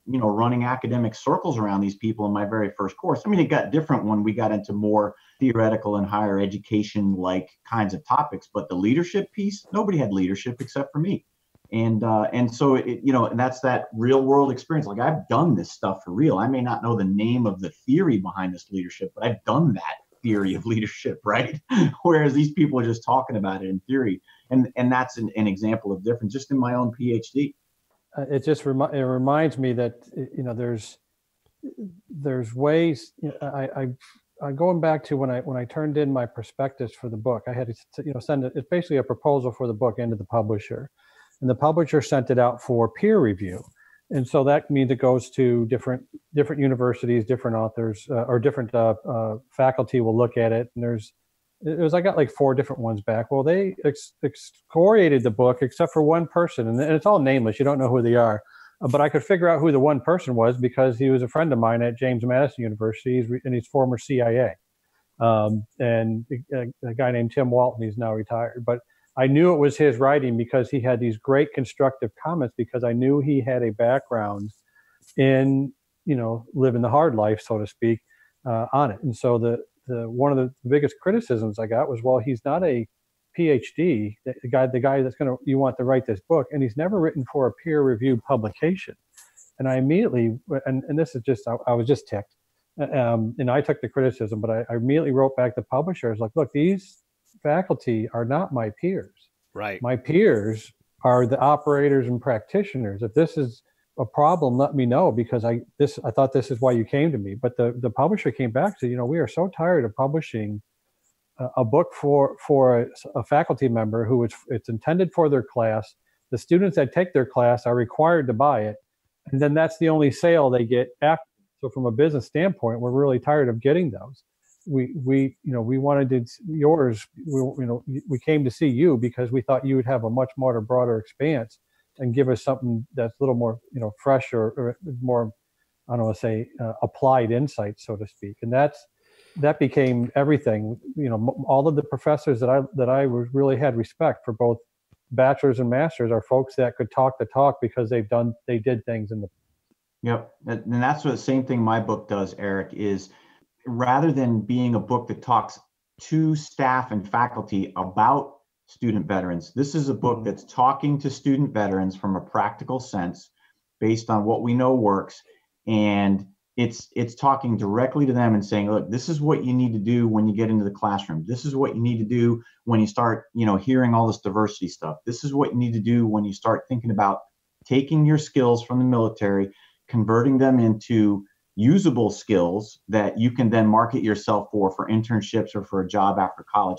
you know, running academic circles around these people in my very first course. I mean, it got different when we got into more theoretical and higher education like kinds of topics, but the leadership piece, nobody had leadership except for me. And so it, you know, and that's that real world experience. Like, I've done this stuff for real. I may not know the name of the theory behind this leadership, but I've done that theory of leadership, right? Whereas these people are just talking about it in theory. And that's an example of difference just in my own PhD. It just it reminds me that, you know, there's ways. You know, I going back to when I turned in my prospectus for the book, I had to, you know, send it. It's basically a proposal for the book into the publisher, and the publisher sent it out for peer review. And so that means it goes to different universities, different authors, or different faculty will look at it. And I got like 4 different ones back. Well, they excoriated the book except for one person, and it's all nameless. You don't know who they are, but I could figure out who the one person was because he was a friend of mine at James Madison University, and he's former CIA. And a guy named Tim Walton, he's now retired, but I knew it was his writing because he had these great constructive comments, because I knew he had a background in, you know, living the hard life, so to speak, on it. And so the one of the biggest criticisms I got was, well, he's not a PhD, the guy that's you want to write this book, and he's never written for a peer-reviewed publication. And I immediately, and this is just, I was just ticked, and I took the criticism, but I immediately wrote back to publishers like, look, these faculty are not my peers. Right. My peers are the operators and practitioners. If this is a problem, let me know, because I thought this is why you came to me. But the publisher came back and said, we are so tired of publishing a book for a faculty member who it's intended for their class. The students that take their class are required to buy it, and then that's the only sale they get after. So from a business standpoint, we're really tired of getting those. We wanted yours. We came to see you because we thought you would have a much more broader expanse and give us something that's a little more, fresh or more, I don't want to say applied insight, so to speak. And that became everything. All of the professors that I really had respect for, both bachelors and masters, are folks that could talk the talk because they did things in the. Yep, and that's what the same thing my book does, Erik, is rather than being a book that talks to staff and faculty about student veterans, this is a book that's talking to student veterans from a practical sense based on what we know works. And it's talking directly to them and saying, look, this is what you need to do when you get into the classroom. This is what you need to do when you start, hearing all this diversity stuff. This is what you need to do when you start thinking about taking your skills from the military, converting them into usable skills that you can then market yourself for internships or for a job after college,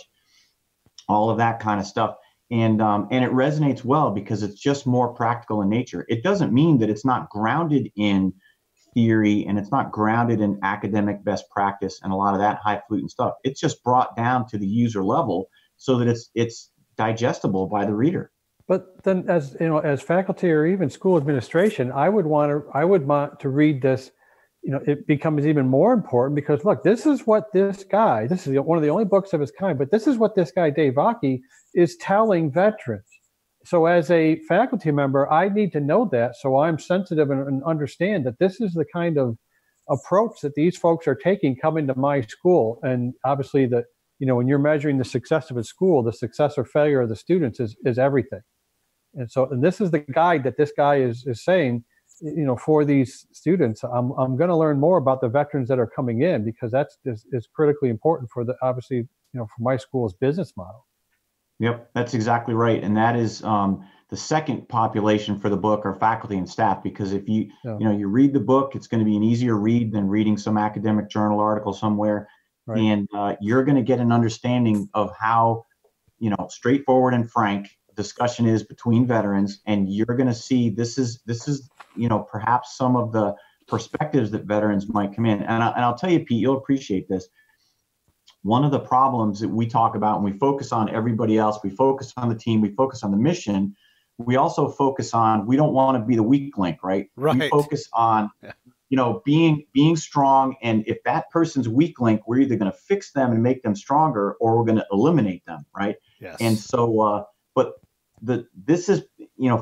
all of that kind of stuff. And it resonates well because it's just more practical in nature. It doesn't mean that it's not grounded in theory and it's not grounded in academic best practice and a lot of that highfalutin stuff. It's just brought down to the user level so that it's digestible by the reader. But then, as faculty or even school administration, I would want to read this. It becomes even more important because, look, this is what this guy. This is one of the only books of its kind. But this is what this guy, Dave Vacchi, is telling veterans. So, as a faculty member, I need to know that, so I'm sensitive and understand that this is the kind of approach that these folks are taking coming to my school. And obviously, when you're measuring the success of a school, the success or failure of the students is everything. And this is the guide that this guy is saying, for these students, I'm going to learn more about the veterans that are coming in, because that's is critically important for obviously, for my school's business model. Yep, that's exactly right. And that is the second population for the book are faculty and staff, because if you read the book, it's going to be an easier read than reading some academic journal article somewhere. Right. And you're going to get an understanding of how, straightforward and frank discussion is between veterans, and you're going to see this is perhaps some of the perspectives that veterans might come in. And I'll tell you, Pete, you'll appreciate this. One of the problems that we talk about, and we focus on everybody else, we focus on the team, we focus on the mission, we also focus on, we don't want to be the weak link, right? We focus on being strong, and if that person's weak link, we're either going to fix them and make them stronger, or we're going to eliminate them, right? Yes. And so but this is,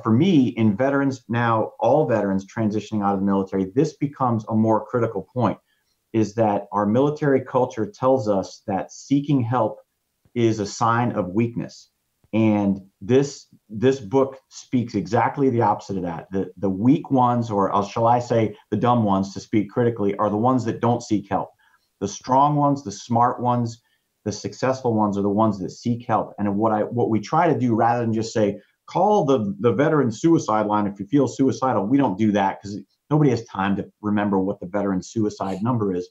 for me, in veterans now, all veterans transitioning out of the military, this becomes a more critical point, is that our military culture tells us that seeking help is a sign of weakness. And this book speaks exactly the opposite of that. The weak ones, or shall I say the dumb ones, to speak critically, are the ones that don't seek help. The strong ones, the smart ones, the successful ones are the ones that seek help. And what we try to do, rather than just say, call the veteran suicide line if you feel suicidal, we don't do that because nobody has time to remember what the veteran suicide number is.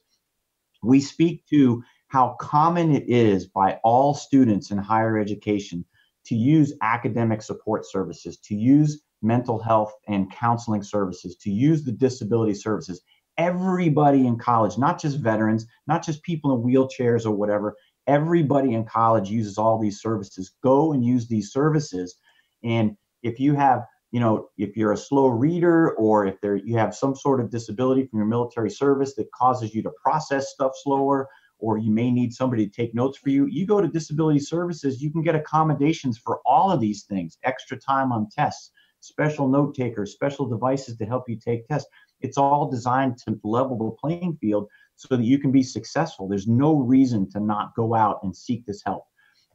We speak to how common it is by all students in higher education to use academic support services, to use mental health and counseling services, to use the disability services. Everybody in college, not just veterans, not just people in wheelchairs or whatever, everybody in college uses all these services. Go and use these services. And if you have, if you're a slow reader, or if you have some sort of disability from your military service that causes you to process stuff slower, or you may need somebody to take notes for you, you go to disability services, you can get accommodations for all of these things, extra time on tests, special note takers, special devices to help you take tests. It's all designed to level the playing field so that you can be successful. There's no reason to not go out and seek this help.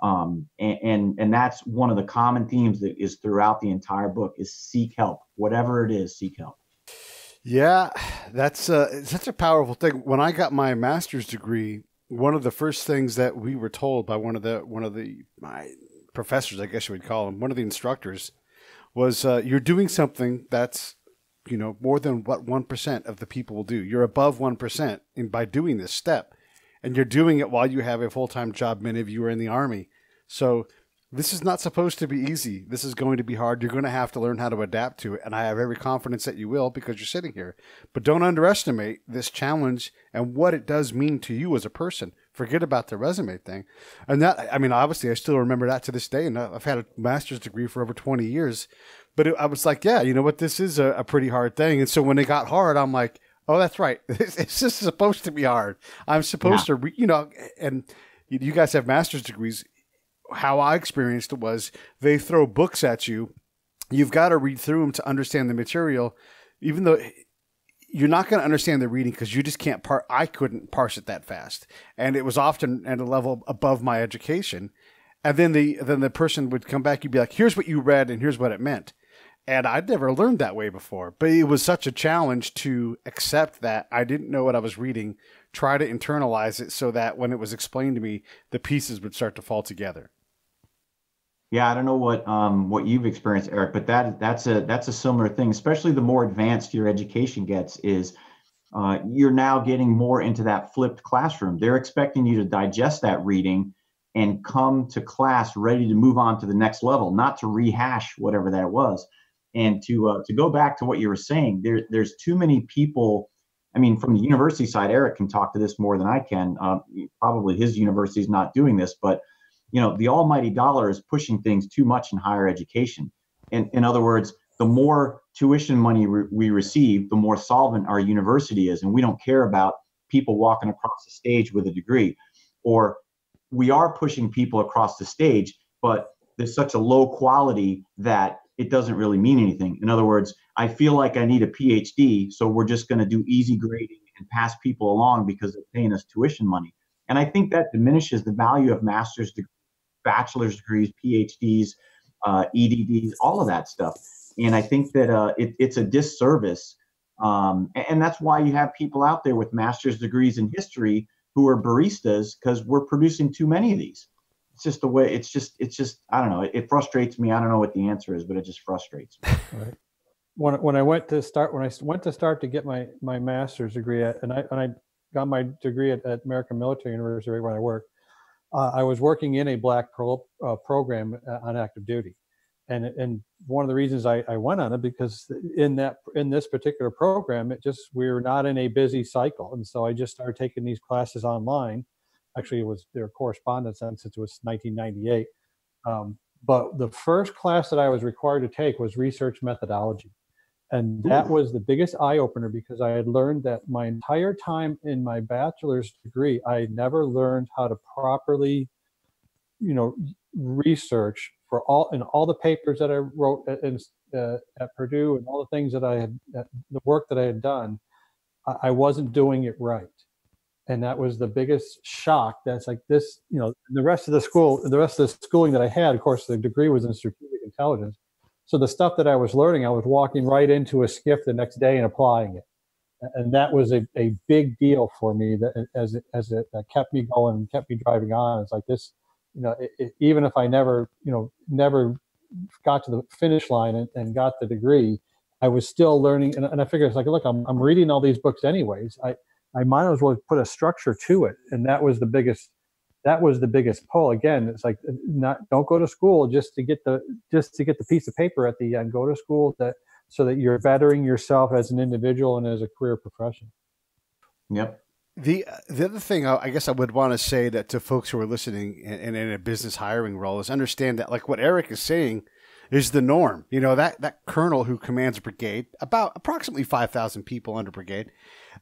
And that's one of the common themes that is throughout the entire book is seek help. Whatever it is, seek help. Yeah, that's such a powerful thing. When I got my master's degree, one of the first things that we were told by one of my professors, I guess you would call him, one of the instructors, was you're doing something that's more than what 1% of the people will do. You're above 1% by doing this step, and you're doing it while you have a full-time job. Many of you are in the Army. So this is not supposed to be easy. This is going to be hard. You're going to have to learn how to adapt to it, and I have every confidence that you will because you're sitting here. But don't underestimate this challenge and what it does mean to you as a person. Forget about the resume thing. And that, I mean, obviously, I still remember that to this day, and I've had a master's degree for over 20 years. But I was like, yeah, you know what? This is a pretty hard thing. And so when it got hard, I'm like, oh, that's right. It's just supposed to be hard. I'm supposed to, and you guys have master's degrees. How I experienced it was they throw books at you. You've got to read through them to understand the material, even though you're not going to understand the reading because you just can't I couldn't parse it that fast. And it was often at a level above my education. And then the person would come back, you'd be like, here's what you read and here's what it meant. And I'd never learned that way before, but it was such a challenge to accept that I didn't know what I was reading, try to internalize it so that when it was explained to me, the pieces would start to fall together. Yeah, I don't know what you've experienced, Erik, but that's a similar thing. Especially the more advanced your education gets, is you're now getting more into that flipped classroom. They're expecting you to digest that reading and come to class ready to move on to the next level, not to rehash whatever that was. And to go back to what you were saying, there's too many people. I mean, from the university side, Erik can talk to this more than I can. Probably his university is not doing this, but the almighty dollar is pushing things too much in higher education. In other words, the more tuition money we receive, the more solvent our university is. And we don't care about people walking across the stage with a degree. Or we are pushing people across the stage, but there's such a low quality that it doesn't really mean anything. In other words, I feel like I need a PhD, so we're just going to do easy grading and pass people along because they're paying us tuition money. And I think that diminishes the value of master's degrees, bachelor's degrees, PhDs, EDDs, all of that stuff. And I think that it's a disservice. And that's why you have people out there with master's degrees in history who are baristas, because we're producing too many of these. It's just the way, it's just, I don't know. It frustrates me. I don't know what the answer is, but it just frustrates me. Right. When I went to start to get my master's degree and I got my degree at American Military University where I worked, I was working in a black program on active duty. And one of the reasons I went on it, because in this particular program, we were not in a busy cycle. And so I just started taking these classes online. Actually, it was their correspondence since it was 1998. But the first class that I was required to take was research methodology. And that was the biggest eye opener, because I had learned that my entire time in my bachelor's degree, I never learned how to properly, research for all the papers that I wrote at Purdue and all the things that I had, the work that I had done, I wasn't doing it right. And that was the biggest shock. That's like this, the rest of the schooling that I had, of course, the degree was in strategic intelligence. So the stuff that I was learning, I was walking right into a skiff the next day and applying it. And that was a big deal for me, that as it kept me going and kept me driving on. It's like this, even if I never got to the finish line and got the degree, I was still learning. And I figured, it's like, look, I'm reading all these books anyways. I might as well put a structure to it. And that was the biggest pull. Again, it's like, don't go to school just to get the piece of paper at the end. Go to school so that you're bettering yourself as an individual and as a career professional. Yep. The other thing I guess I would want to say that to folks who are listening and in a business hiring role is understand that, like what Erik is saying, is the norm. That colonel who commands a brigade, about approximately 5,000 people under brigade,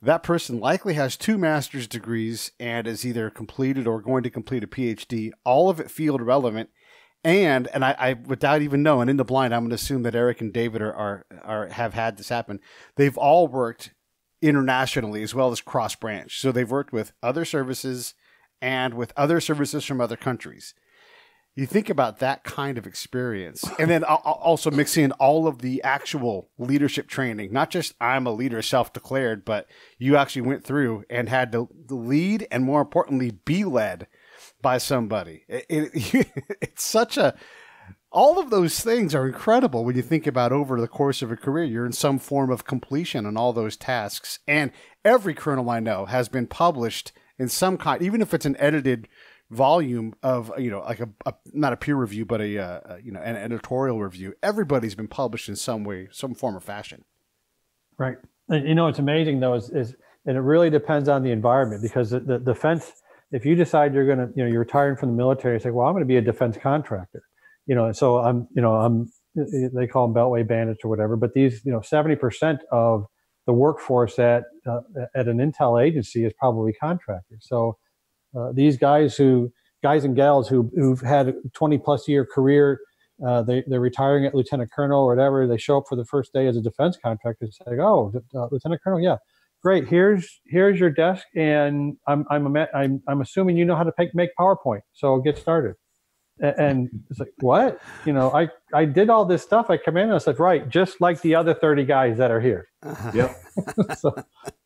that person likely has 2 master's degrees and is either completed or going to complete a PhD, all of it field relevant. And I without even knowing, in the blind, I'm going to assume that Erik and David have had this happen. They've all worked internationally as well as cross branch. So they've worked with other services and with other services from other countries. You think about that kind of experience, and then also mix in all of the actual leadership training, not just I'm a leader self-declared, but you actually went through and had to lead and, more importantly, be led by somebody. It's such a all of those things are incredible when you think about over the course of a career. You're in some form of completion on all those tasks. And every colonel I know has been published in some kind, even if it's an edited volume of, like a not a peer review, but an editorial review. Everybody's been published in some way, some form or fashion. Right. And, it's amazing though, is and it really depends on the environment, because the defense, if you decide you're going to, you're retiring from the military, it's like, well, I'm going to be a defense contractor. So I'm they call them beltway bandits or whatever, but these, 70% of the workforce at an intel agency is probably contractors. So these guys and gals who've had a 20 plus year career, they're retiring at lieutenant colonel or whatever. They show up for the first day as a defense contractor and say, "Oh, lieutenant colonel, yeah, great. Here's your desk, and I'm assuming you know how to make PowerPoint. So get started." And it's like, what? I did all this stuff. I come in and I said, right, just like the other 30 guys that are here. Yep. so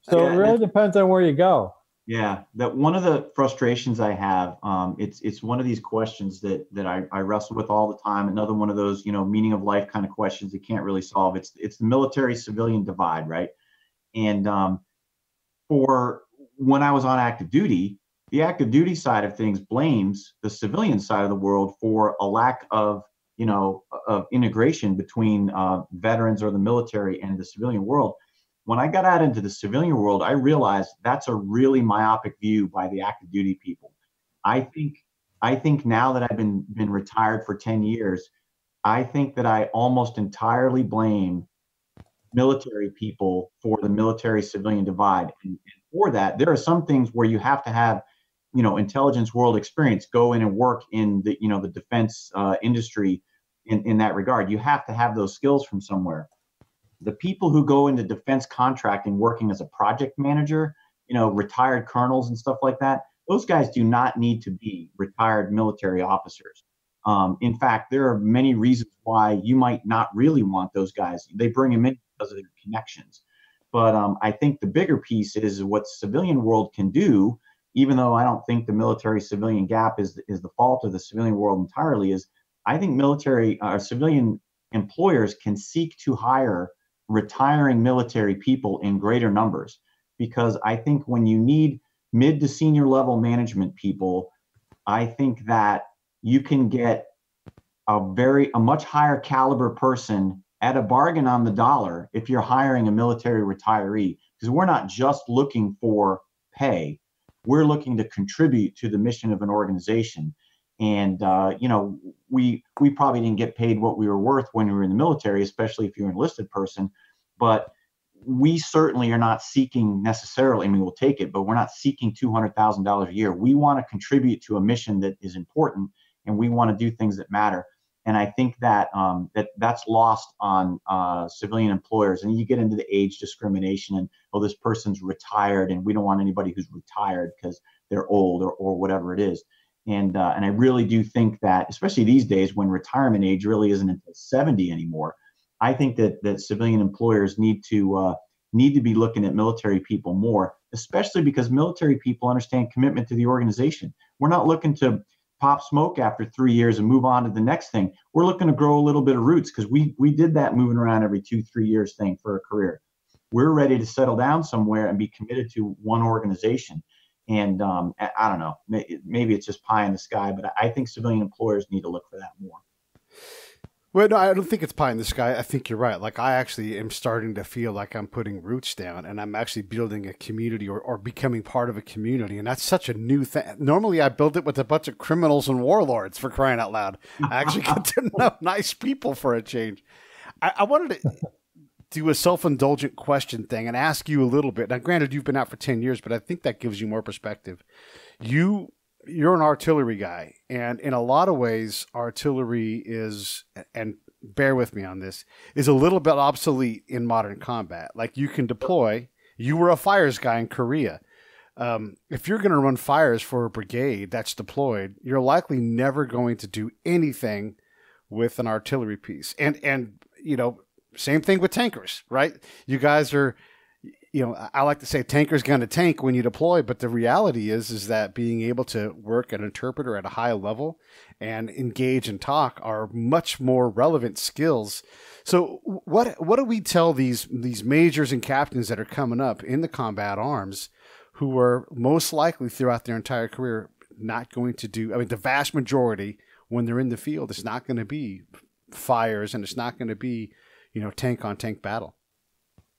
it really depends on where you go. Yeah, that one of the frustrations I have, it's one of these questions that I wrestle with all the time. Another one of those, meaning of life kind of questions you can't really solve. It's the military civilian divide, right? And for when I was on active duty, the active duty side of things blames the civilian side of the world for a lack of integration between veterans or the military and the civilian world. When I got out into the civilian world, I realized that's a really myopic view by the active duty people. I think now that I've been retired for 10 years, I think that I almost entirely blame military people for the military civilian divide. And for that, there are some things where you have to have, intelligence world experience, go in and work in the, the defense industry in that regard. You have to have those skills from somewhere. The people who go into defense contracting working as a project manager, retired colonels and stuff like that, those guys do not need to be retired military officers. In fact, there are many reasons why you might not really want those guys. They bring them in because of their connections. But I think the bigger piece is what civilian world can do, even though I don't think the military civilian gap is the fault of the civilian world entirely, is I think military or civilian employers can seek to hire retiring military people in greater numbers, because I think when you need mid to senior level management people, I think that you can get a much higher caliber person at a bargain on the dollar if you're hiring a military retiree, because we're not just looking for pay, we're looking to contribute to the mission of an organization. And we probably didn't get paid what we were worth when we were in the military, especially if you're an enlisted person. But we certainly are not seeking necessarily, we'll take it, but we're not seeking $200,000 a year. We want to contribute to a mission that is important, and we want to do things that matter. And I think that that's lost on civilian employers. And you get into the age discrimination and, this person's retired, and we don't want anybody who's retired because they're old or whatever it is. And I really do think that, especially these days when retirement age really isn't until 70 anymore, I think that civilian employers need to be looking at military people more, especially because military people understand commitment to the organization. We're not looking to pop smoke after 3 years and move on to the next thing. We're looking to grow a little bit of roots, because we did that moving around every 2-3 years thing for a career. We're ready to settle down somewhere and be committed to one organization. And I don't know, maybe it's just pie in the sky, but I think civilian employers need to look for that more. Well, no, I don't think it's pie in the sky. I think you're right. Like, I actually am starting to feel like I'm putting roots down, and I'm actually building a community or becoming part of a community. And that's such a new thing. Normally, I build it with a bunch of criminals and warlords, for crying out loud. I actually get to know nice people for a change. I wanted to do a self-indulgent question thing and ask you a little bit. Now, granted, you've been out for 10 years, but I think that gives you more perspective. You're an artillery guy, and in a lot of ways, artillery is, and bear with me on this, is a little bit obsolete in modern combat. Like, you can deploy. You were a fires guy in Korea. If you're going to run fires for a brigade that's deployed, you're likely never going to do anything with an artillery piece. And same thing with tankers, right? You guys are, I like to say tanker's going to tank when you deploy, but the reality is that being able to work an interpreter at a high level and engage and talk are much more relevant skills. So what do we tell these majors and captains that are coming up in the combat arms who are most likely throughout their entire career not going to do, the vast majority when they're in the field, it's not going to be fires and it's not going to be, tank on tank battle.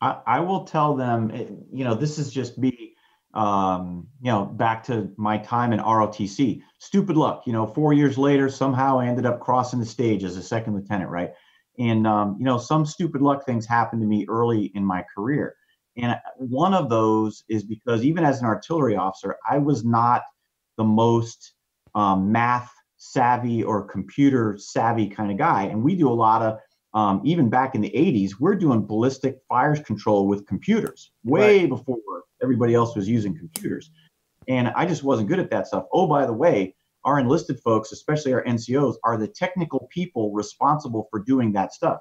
I will tell them, this is just me, back to my time in ROTC. Stupid luck, 4 years later, somehow I ended up crossing the stage as a second lieutenant, right? And, some stupid luck things happened to me early in my career. And one of those is because even as an artillery officer, I was not the most math savvy or computer savvy kind of guy. And we do a lot of, even back in the 80s, we're doing ballistic fires control with computers way before everybody else was using computers. And I just wasn't good at that stuff. Oh, by the way, our enlisted folks, especially our NCOs, are the technical people responsible for doing that stuff.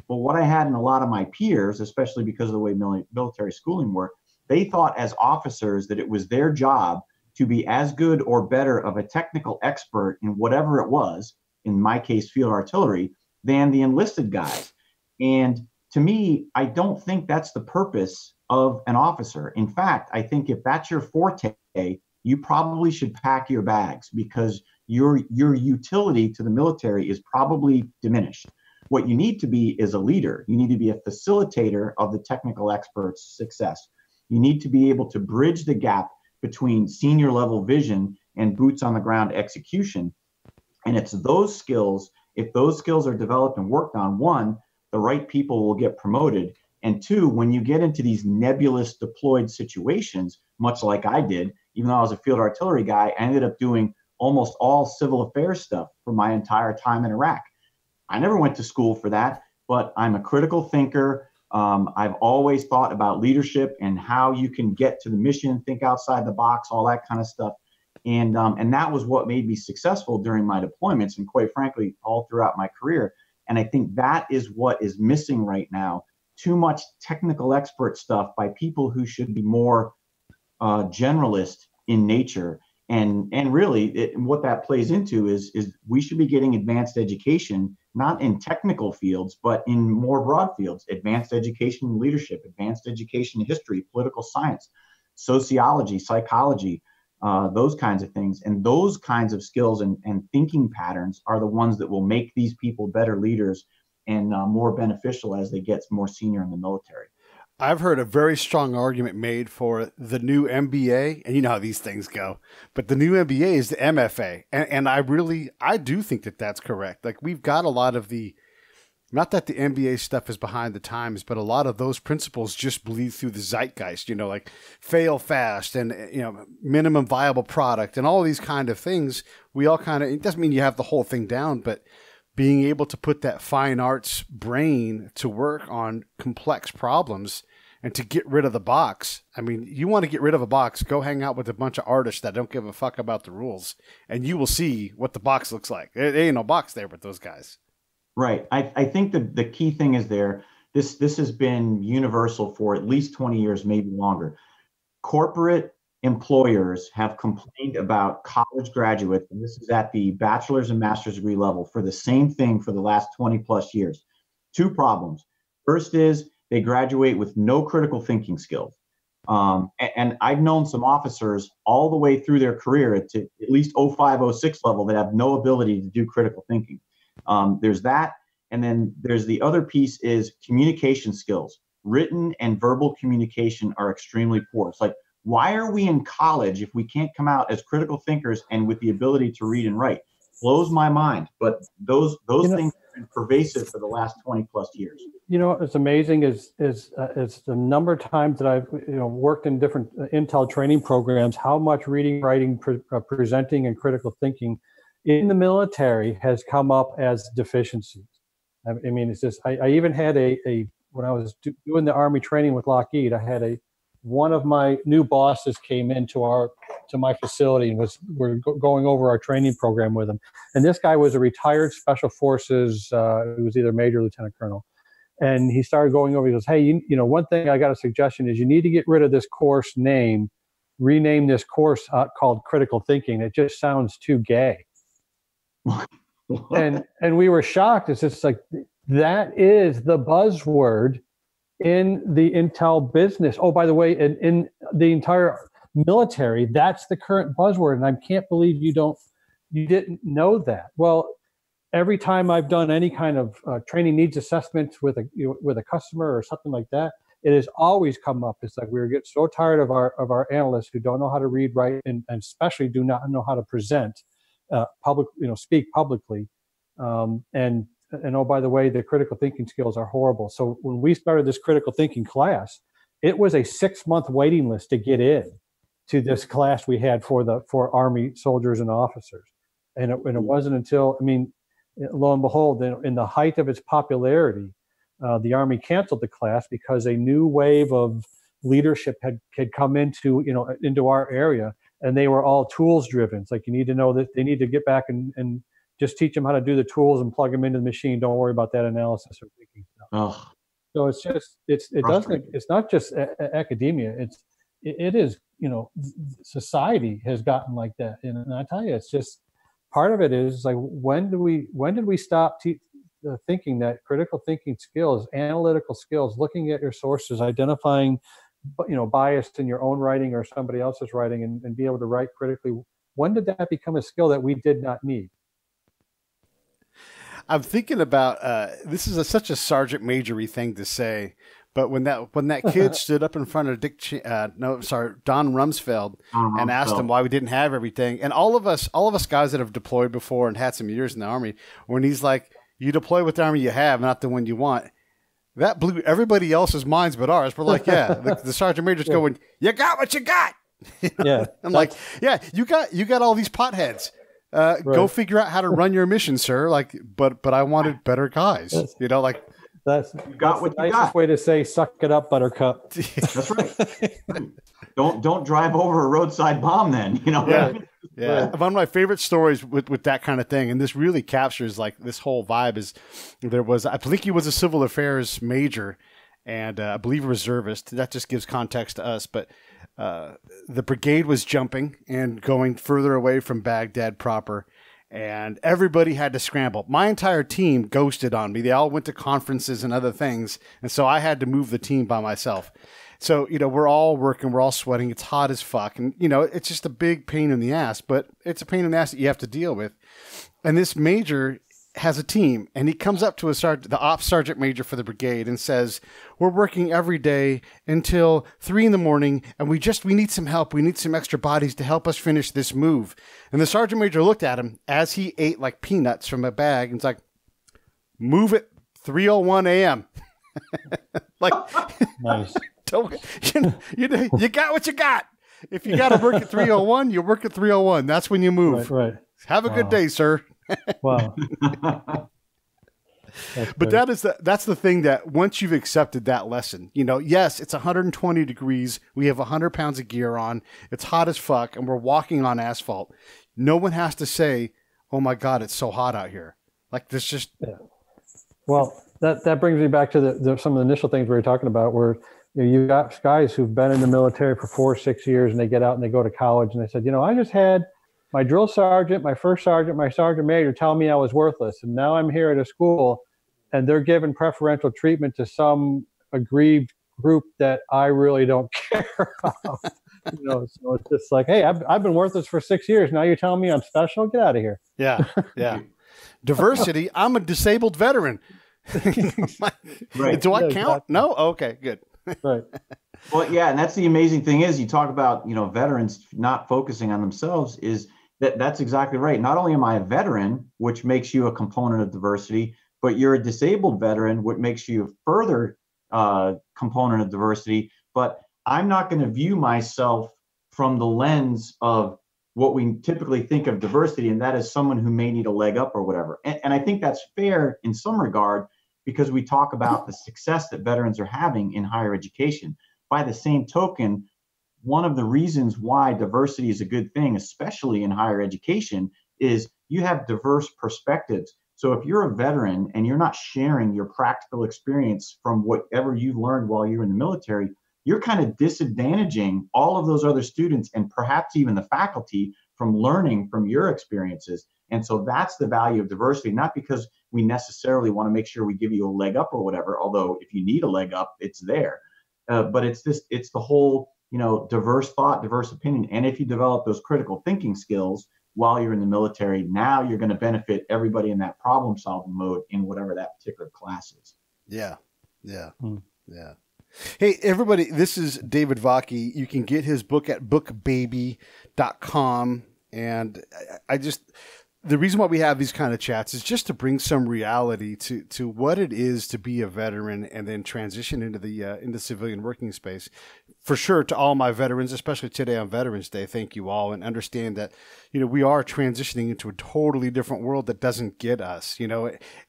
But what I had in a lot of my peers, especially because of the way military schooling worked, they thought as officers that it was their job to be as good or better of a technical expert in whatever it was, in my case, field artillery, than the enlisted guys. And to me, I don't think that's the purpose of an officer. In fact, I think if that's your forte, you probably should pack your bags because your utility to the military is probably diminished. What you need to be is a leader. You need to be a facilitator of the technical expert's success. You need to be able to bridge the gap between senior level vision and boots on the ground execution. And it's those skills. If those skills are developed and worked on, one, the right people will get promoted. And two, when you get into these nebulous deployed situations, much like I did, even though I was a field artillery guy, I ended up doing almost all civil affairs stuff for my entire time in Iraq. I never went to school for that, but I'm a critical thinker. I've always thought about leadership and how you can get to the mission, think outside the box, all that kind of stuff. And that was what made me successful during my deployments and quite frankly, all throughout my career. And I think that is what is missing right now. Too much technical expert stuff by people who should be more generalist in nature. And really what that plays into is we should be getting advanced education, not in technical fields, but in more broad fields, advanced education in leadership, advanced education in history, political science, sociology, psychology, those kinds of things. And those kinds of skills and thinking patterns are the ones that will make these people better leaders and more beneficial as they get more senior in the military. I've heard a very strong argument made for the new MBA, and you know how these things go, but the new MBA is the MFA. And I do think that that's correct. Like we've got a lot of not that the MBA stuff is behind the times, but a lot of those principles just bleed through the zeitgeist, like fail fast and, minimum viable product and all these kind of things. We all it doesn't mean you have the whole thing down, but being able to put that fine arts brain to work on complex problems and to get rid of the box. I mean, you want to get rid of a box, go hang out with a bunch of artists that don't give a fuck about the rules, and you will see what the box looks like. There ain't no box there with those guys. Right. I think the key thing is this has been universal for at least 20 years, maybe longer. Corporate employers have complained about college graduates, and this is at the bachelor's and master's degree level, for the same thing for the last 20 plus years. Two problems. First is they graduate with no critical thinking skills. And I've known some officers all the way through their career to at least 05, 06 level that have no ability to do critical thinking. There's that. And then there's the other piece is communication skills. Written and verbal communication are extremely poor. It's like, why are we in college if we can't come out as critical thinkers and with the ability to read and write? Blows my mind. But those things have been pervasive for the last 20 plus years. What's amazing is the number of times that I've worked in different intel training programs, how much reading, writing, presenting, and critical thinking in the military has come up as deficiencies. I mean, it's just I even had when I was doing the Army training with Lockheed, I had one of my new bosses came into my facility and we're going over our training program with him. And this guy was a retired special forces, he was either major or lieutenant colonel. And he started going over, he goes, hey, you know, one thing I got a suggestion is you need to get rid of this course name, rename this course called Critical Thinking. It just sounds too gay. and we were shocked. It's just like, that is the buzzword in the intel business. Oh, by the way, in the entire military, that's the current buzzword. And I can't believe you didn't know that. Well, every time I've done any kind of training needs assessment with a customer or something like that, it has always come up. It's like we getting so tired of our analysts who don't know how to read, write, and especially do not know how to present speak publicly. And oh, by the way, the critical thinking skills are horrible. So when we started this critical thinking class, it was a 6-month waiting list to get in to this class we had for Army soldiers and officers. And it wasn't until, I mean, lo and behold, in the height of its popularity, the Army canceled the class because a new wave of leadership had come into our area, and they were all tools driven. It's like, you need to know that they need to get back and just teach them how to do the tools and plug them into the machine. Don't worry about that analysis or thinking stuff. Oh. So it's not just academia. It is, society has gotten like that. And I tell you, it's just, part of it is like, when did we stop thinking that critical thinking skills, analytical skills, looking at your sources, identifying, bias in your own writing or somebody else's writing, and be able to write critically? When did that become a skill that we did not need? I'm thinking about this is such a sergeant majory thing to say, but when that kid stood up in front of Don Rumsfeld and asked him why we didn't have everything, and all of us guys that have deployed before and had some years in the Army, when he's like, you deploy with the Army you have, not the one you want, that blew everybody else's minds but ours. We're like, yeah, the sergeant major's going, you got what you got. Yeah, I'm like, yeah, you got all these potheads. Right. Go figure out how to run your mission, sir. Like, but I wanted better guys. That's you got what the you nicest got. way to say, suck it up, buttercup. That's right. Don't drive over a roadside bomb then. Yeah. Yeah. Right. One of my favorite stories with that kind of thing, and this really captures like this whole vibe, is I think he was a civil affairs major and I believe a reservist. That just gives context to us, but the brigade was jumping and going further away from Baghdad proper, and everybody had to scramble. My entire team ghosted on me. They all went to conferences and other things, and so I had to move the team by myself. So, we're all working, we're all sweating, it's hot as fuck, and, it's just a big pain in the ass, but it's a pain in the ass that you have to deal with. And this major has a team, and he comes up to the ops sergeant major for the brigade and says, we're working every day until 3 a.m, and we need some help. We need some extra bodies to help us finish this move. And the sergeant major looked at him as he ate like peanuts from a bag, and it's like, move it 3:01 a.m. Like, nice. You got what you got. If you got to work at 3:01, you work at 3:01. That's when you move. Right. Have a good day, sir. Wow. But that's the thing, that once you've accepted that lesson, yes, it's 120 degrees. We have 100 pounds of gear on. It's hot as fuck, and we're walking on asphalt. No one has to say, oh my God, it's so hot out here. Like, this just. Yeah. Well, that brings me back to some of the initial things we were talking about, where you've got guys who've been in the military for 4 or 6 years, and they get out and they go to college, and they said, I just had my drill sergeant, my first sergeant, my sergeant major tell me I was worthless. And now I'm here at a school and they're giving preferential treatment to some aggrieved group that I really don't care about. So it's just like, hey, I've been worthless for 6 years. Now you're telling me I'm special? Get out of here. Yeah. Yeah. Diversity. I'm a disabled veteran. Right. Do I count? No? Okay, good. Right. Well, yeah. And that's the amazing thing is, you talk about, veterans not focusing on themselves, is that's exactly right. Not only am I a veteran, which makes you a component of diversity, but you're a disabled veteran, which makes you a further component of diversity. But I'm not going to view myself from the lens of what we typically think of diversity, and that is someone who may need a leg up or whatever. And I think that's fair in some regard, because we talk about the success that veterans are having in higher education. By the same token, one of the reasons why diversity is a good thing, especially in higher education, is you have diverse perspectives. So if you're a veteran and you're not sharing your practical experience from whatever you've learned while you're in the military, you're kind of disadvantaging all of those other students and perhaps even the faculty from learning from your experiences. And so that's the value of diversity, not because we necessarily want to make sure we give you a leg up or whatever, although if you need a leg up, it's there. But it's the whole, diverse thought, diverse opinion. And if you develop those critical thinking skills while you're in the military, now you're going to benefit everybody in that problem solving mode in whatever that particular class is. Yeah. Yeah. Yeah. Hey, everybody, this is David Vacchi. You can get his book at bookbaby.com. And the reason why we have these kind of chats is just to bring some reality to what it is to be a veteran and then transition into civilian working space. For sure, to all my veterans, especially today on Veterans Day, thank you all, and understand that, we are transitioning into a totally different world that doesn't get us,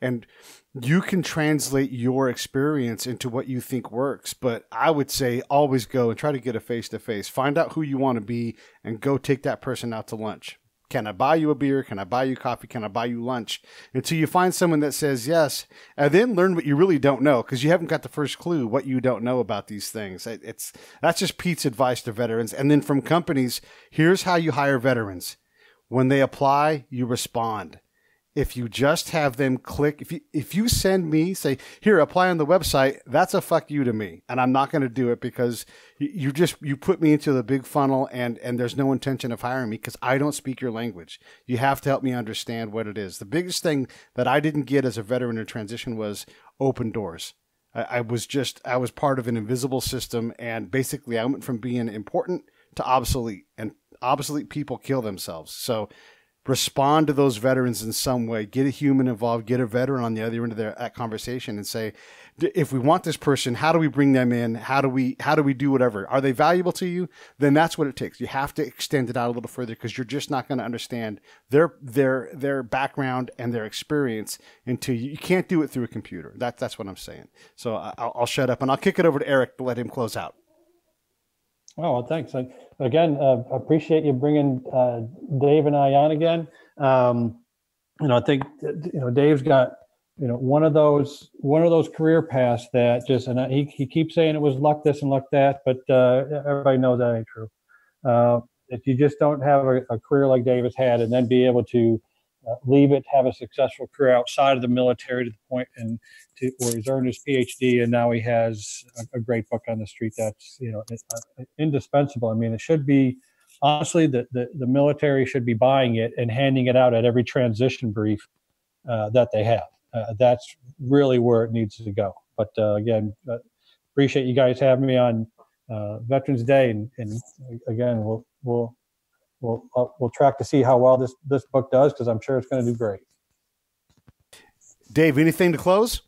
and you can translate your experience into what you think works. But I would say always go and try to get a face-to-face. Find out who you want to be and go take that person out to lunch. Can I buy you a beer? Can I buy you coffee? Can I buy you lunch? Until you find someone that says yes, and then learn what you really don't know, because you haven't got the first clue what you don't know about these things. That's just Pete's advice to veterans. And then from companies, here's how you hire veterans. When they apply, you respond. If you just have them click, if you send me, say, here, apply on the website, that's a fuck you to me. And I'm not going to do it because you put me into the big funnel and there's no intention of hiring me because I don't speak your language. You have to help me understand what it is. The biggest thing that I didn't get as a veteran in transition was open doors. I was part of an invisible system, and basically I went from being important to obsolete, and obsolete people kill themselves. So respond to those veterans in some way. Get a human involved. Get a veteran on the other end of that conversation and say, if we want this person, how do we bring them in? How do we do whatever? Are they valuable to you? Then that's what it takes. You have to extend it out a little further because you're just not going to understand their background and their experience until you can't do it through a computer. That's what I'm saying. So I'll shut up and I'll kick it over to Erik to let him close out. Oh, well, thanks. Again, appreciate you bringing Dave and I on again. I think Dave's got one of those career paths that just, and he keeps saying it was luck this and luck that, but everybody knows that ain't true. If you just don't have a career like Dave has had, and then be able to leave it, have a successful career outside of the military to the point where he's earned his PhD, and now he has a great book on the street that's it's indispensable. I mean, it should be, honestly, the military should be buying it and handing it out at every transition brief that they have. That's really where it needs to go. But again, appreciate you guys having me on Veterans Day, and again, we'll track to see how well this book does, because I'm sure it's going to do great. Dave, anything to close?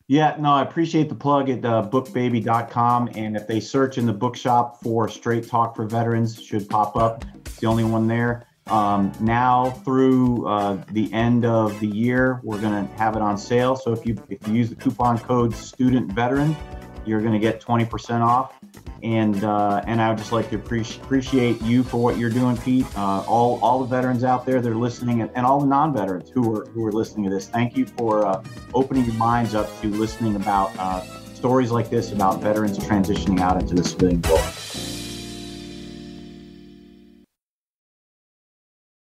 Yeah, no, I appreciate the plug at bookbaby.com. And if they search in the bookshop for Straight Talk for Veterans, should pop up. It's the only one there. Now through the end of the year, we're going to have it on sale. So if you use the coupon code STUDENTVETERAN, you're going to get 20% off. And I would just like to appreciate you for what you're doing, Pete. All the veterans out there that are listening, and all the non-veterans who are listening to this. Thank you for opening your minds up to listening about stories like this about veterans transitioning out into the civilian world.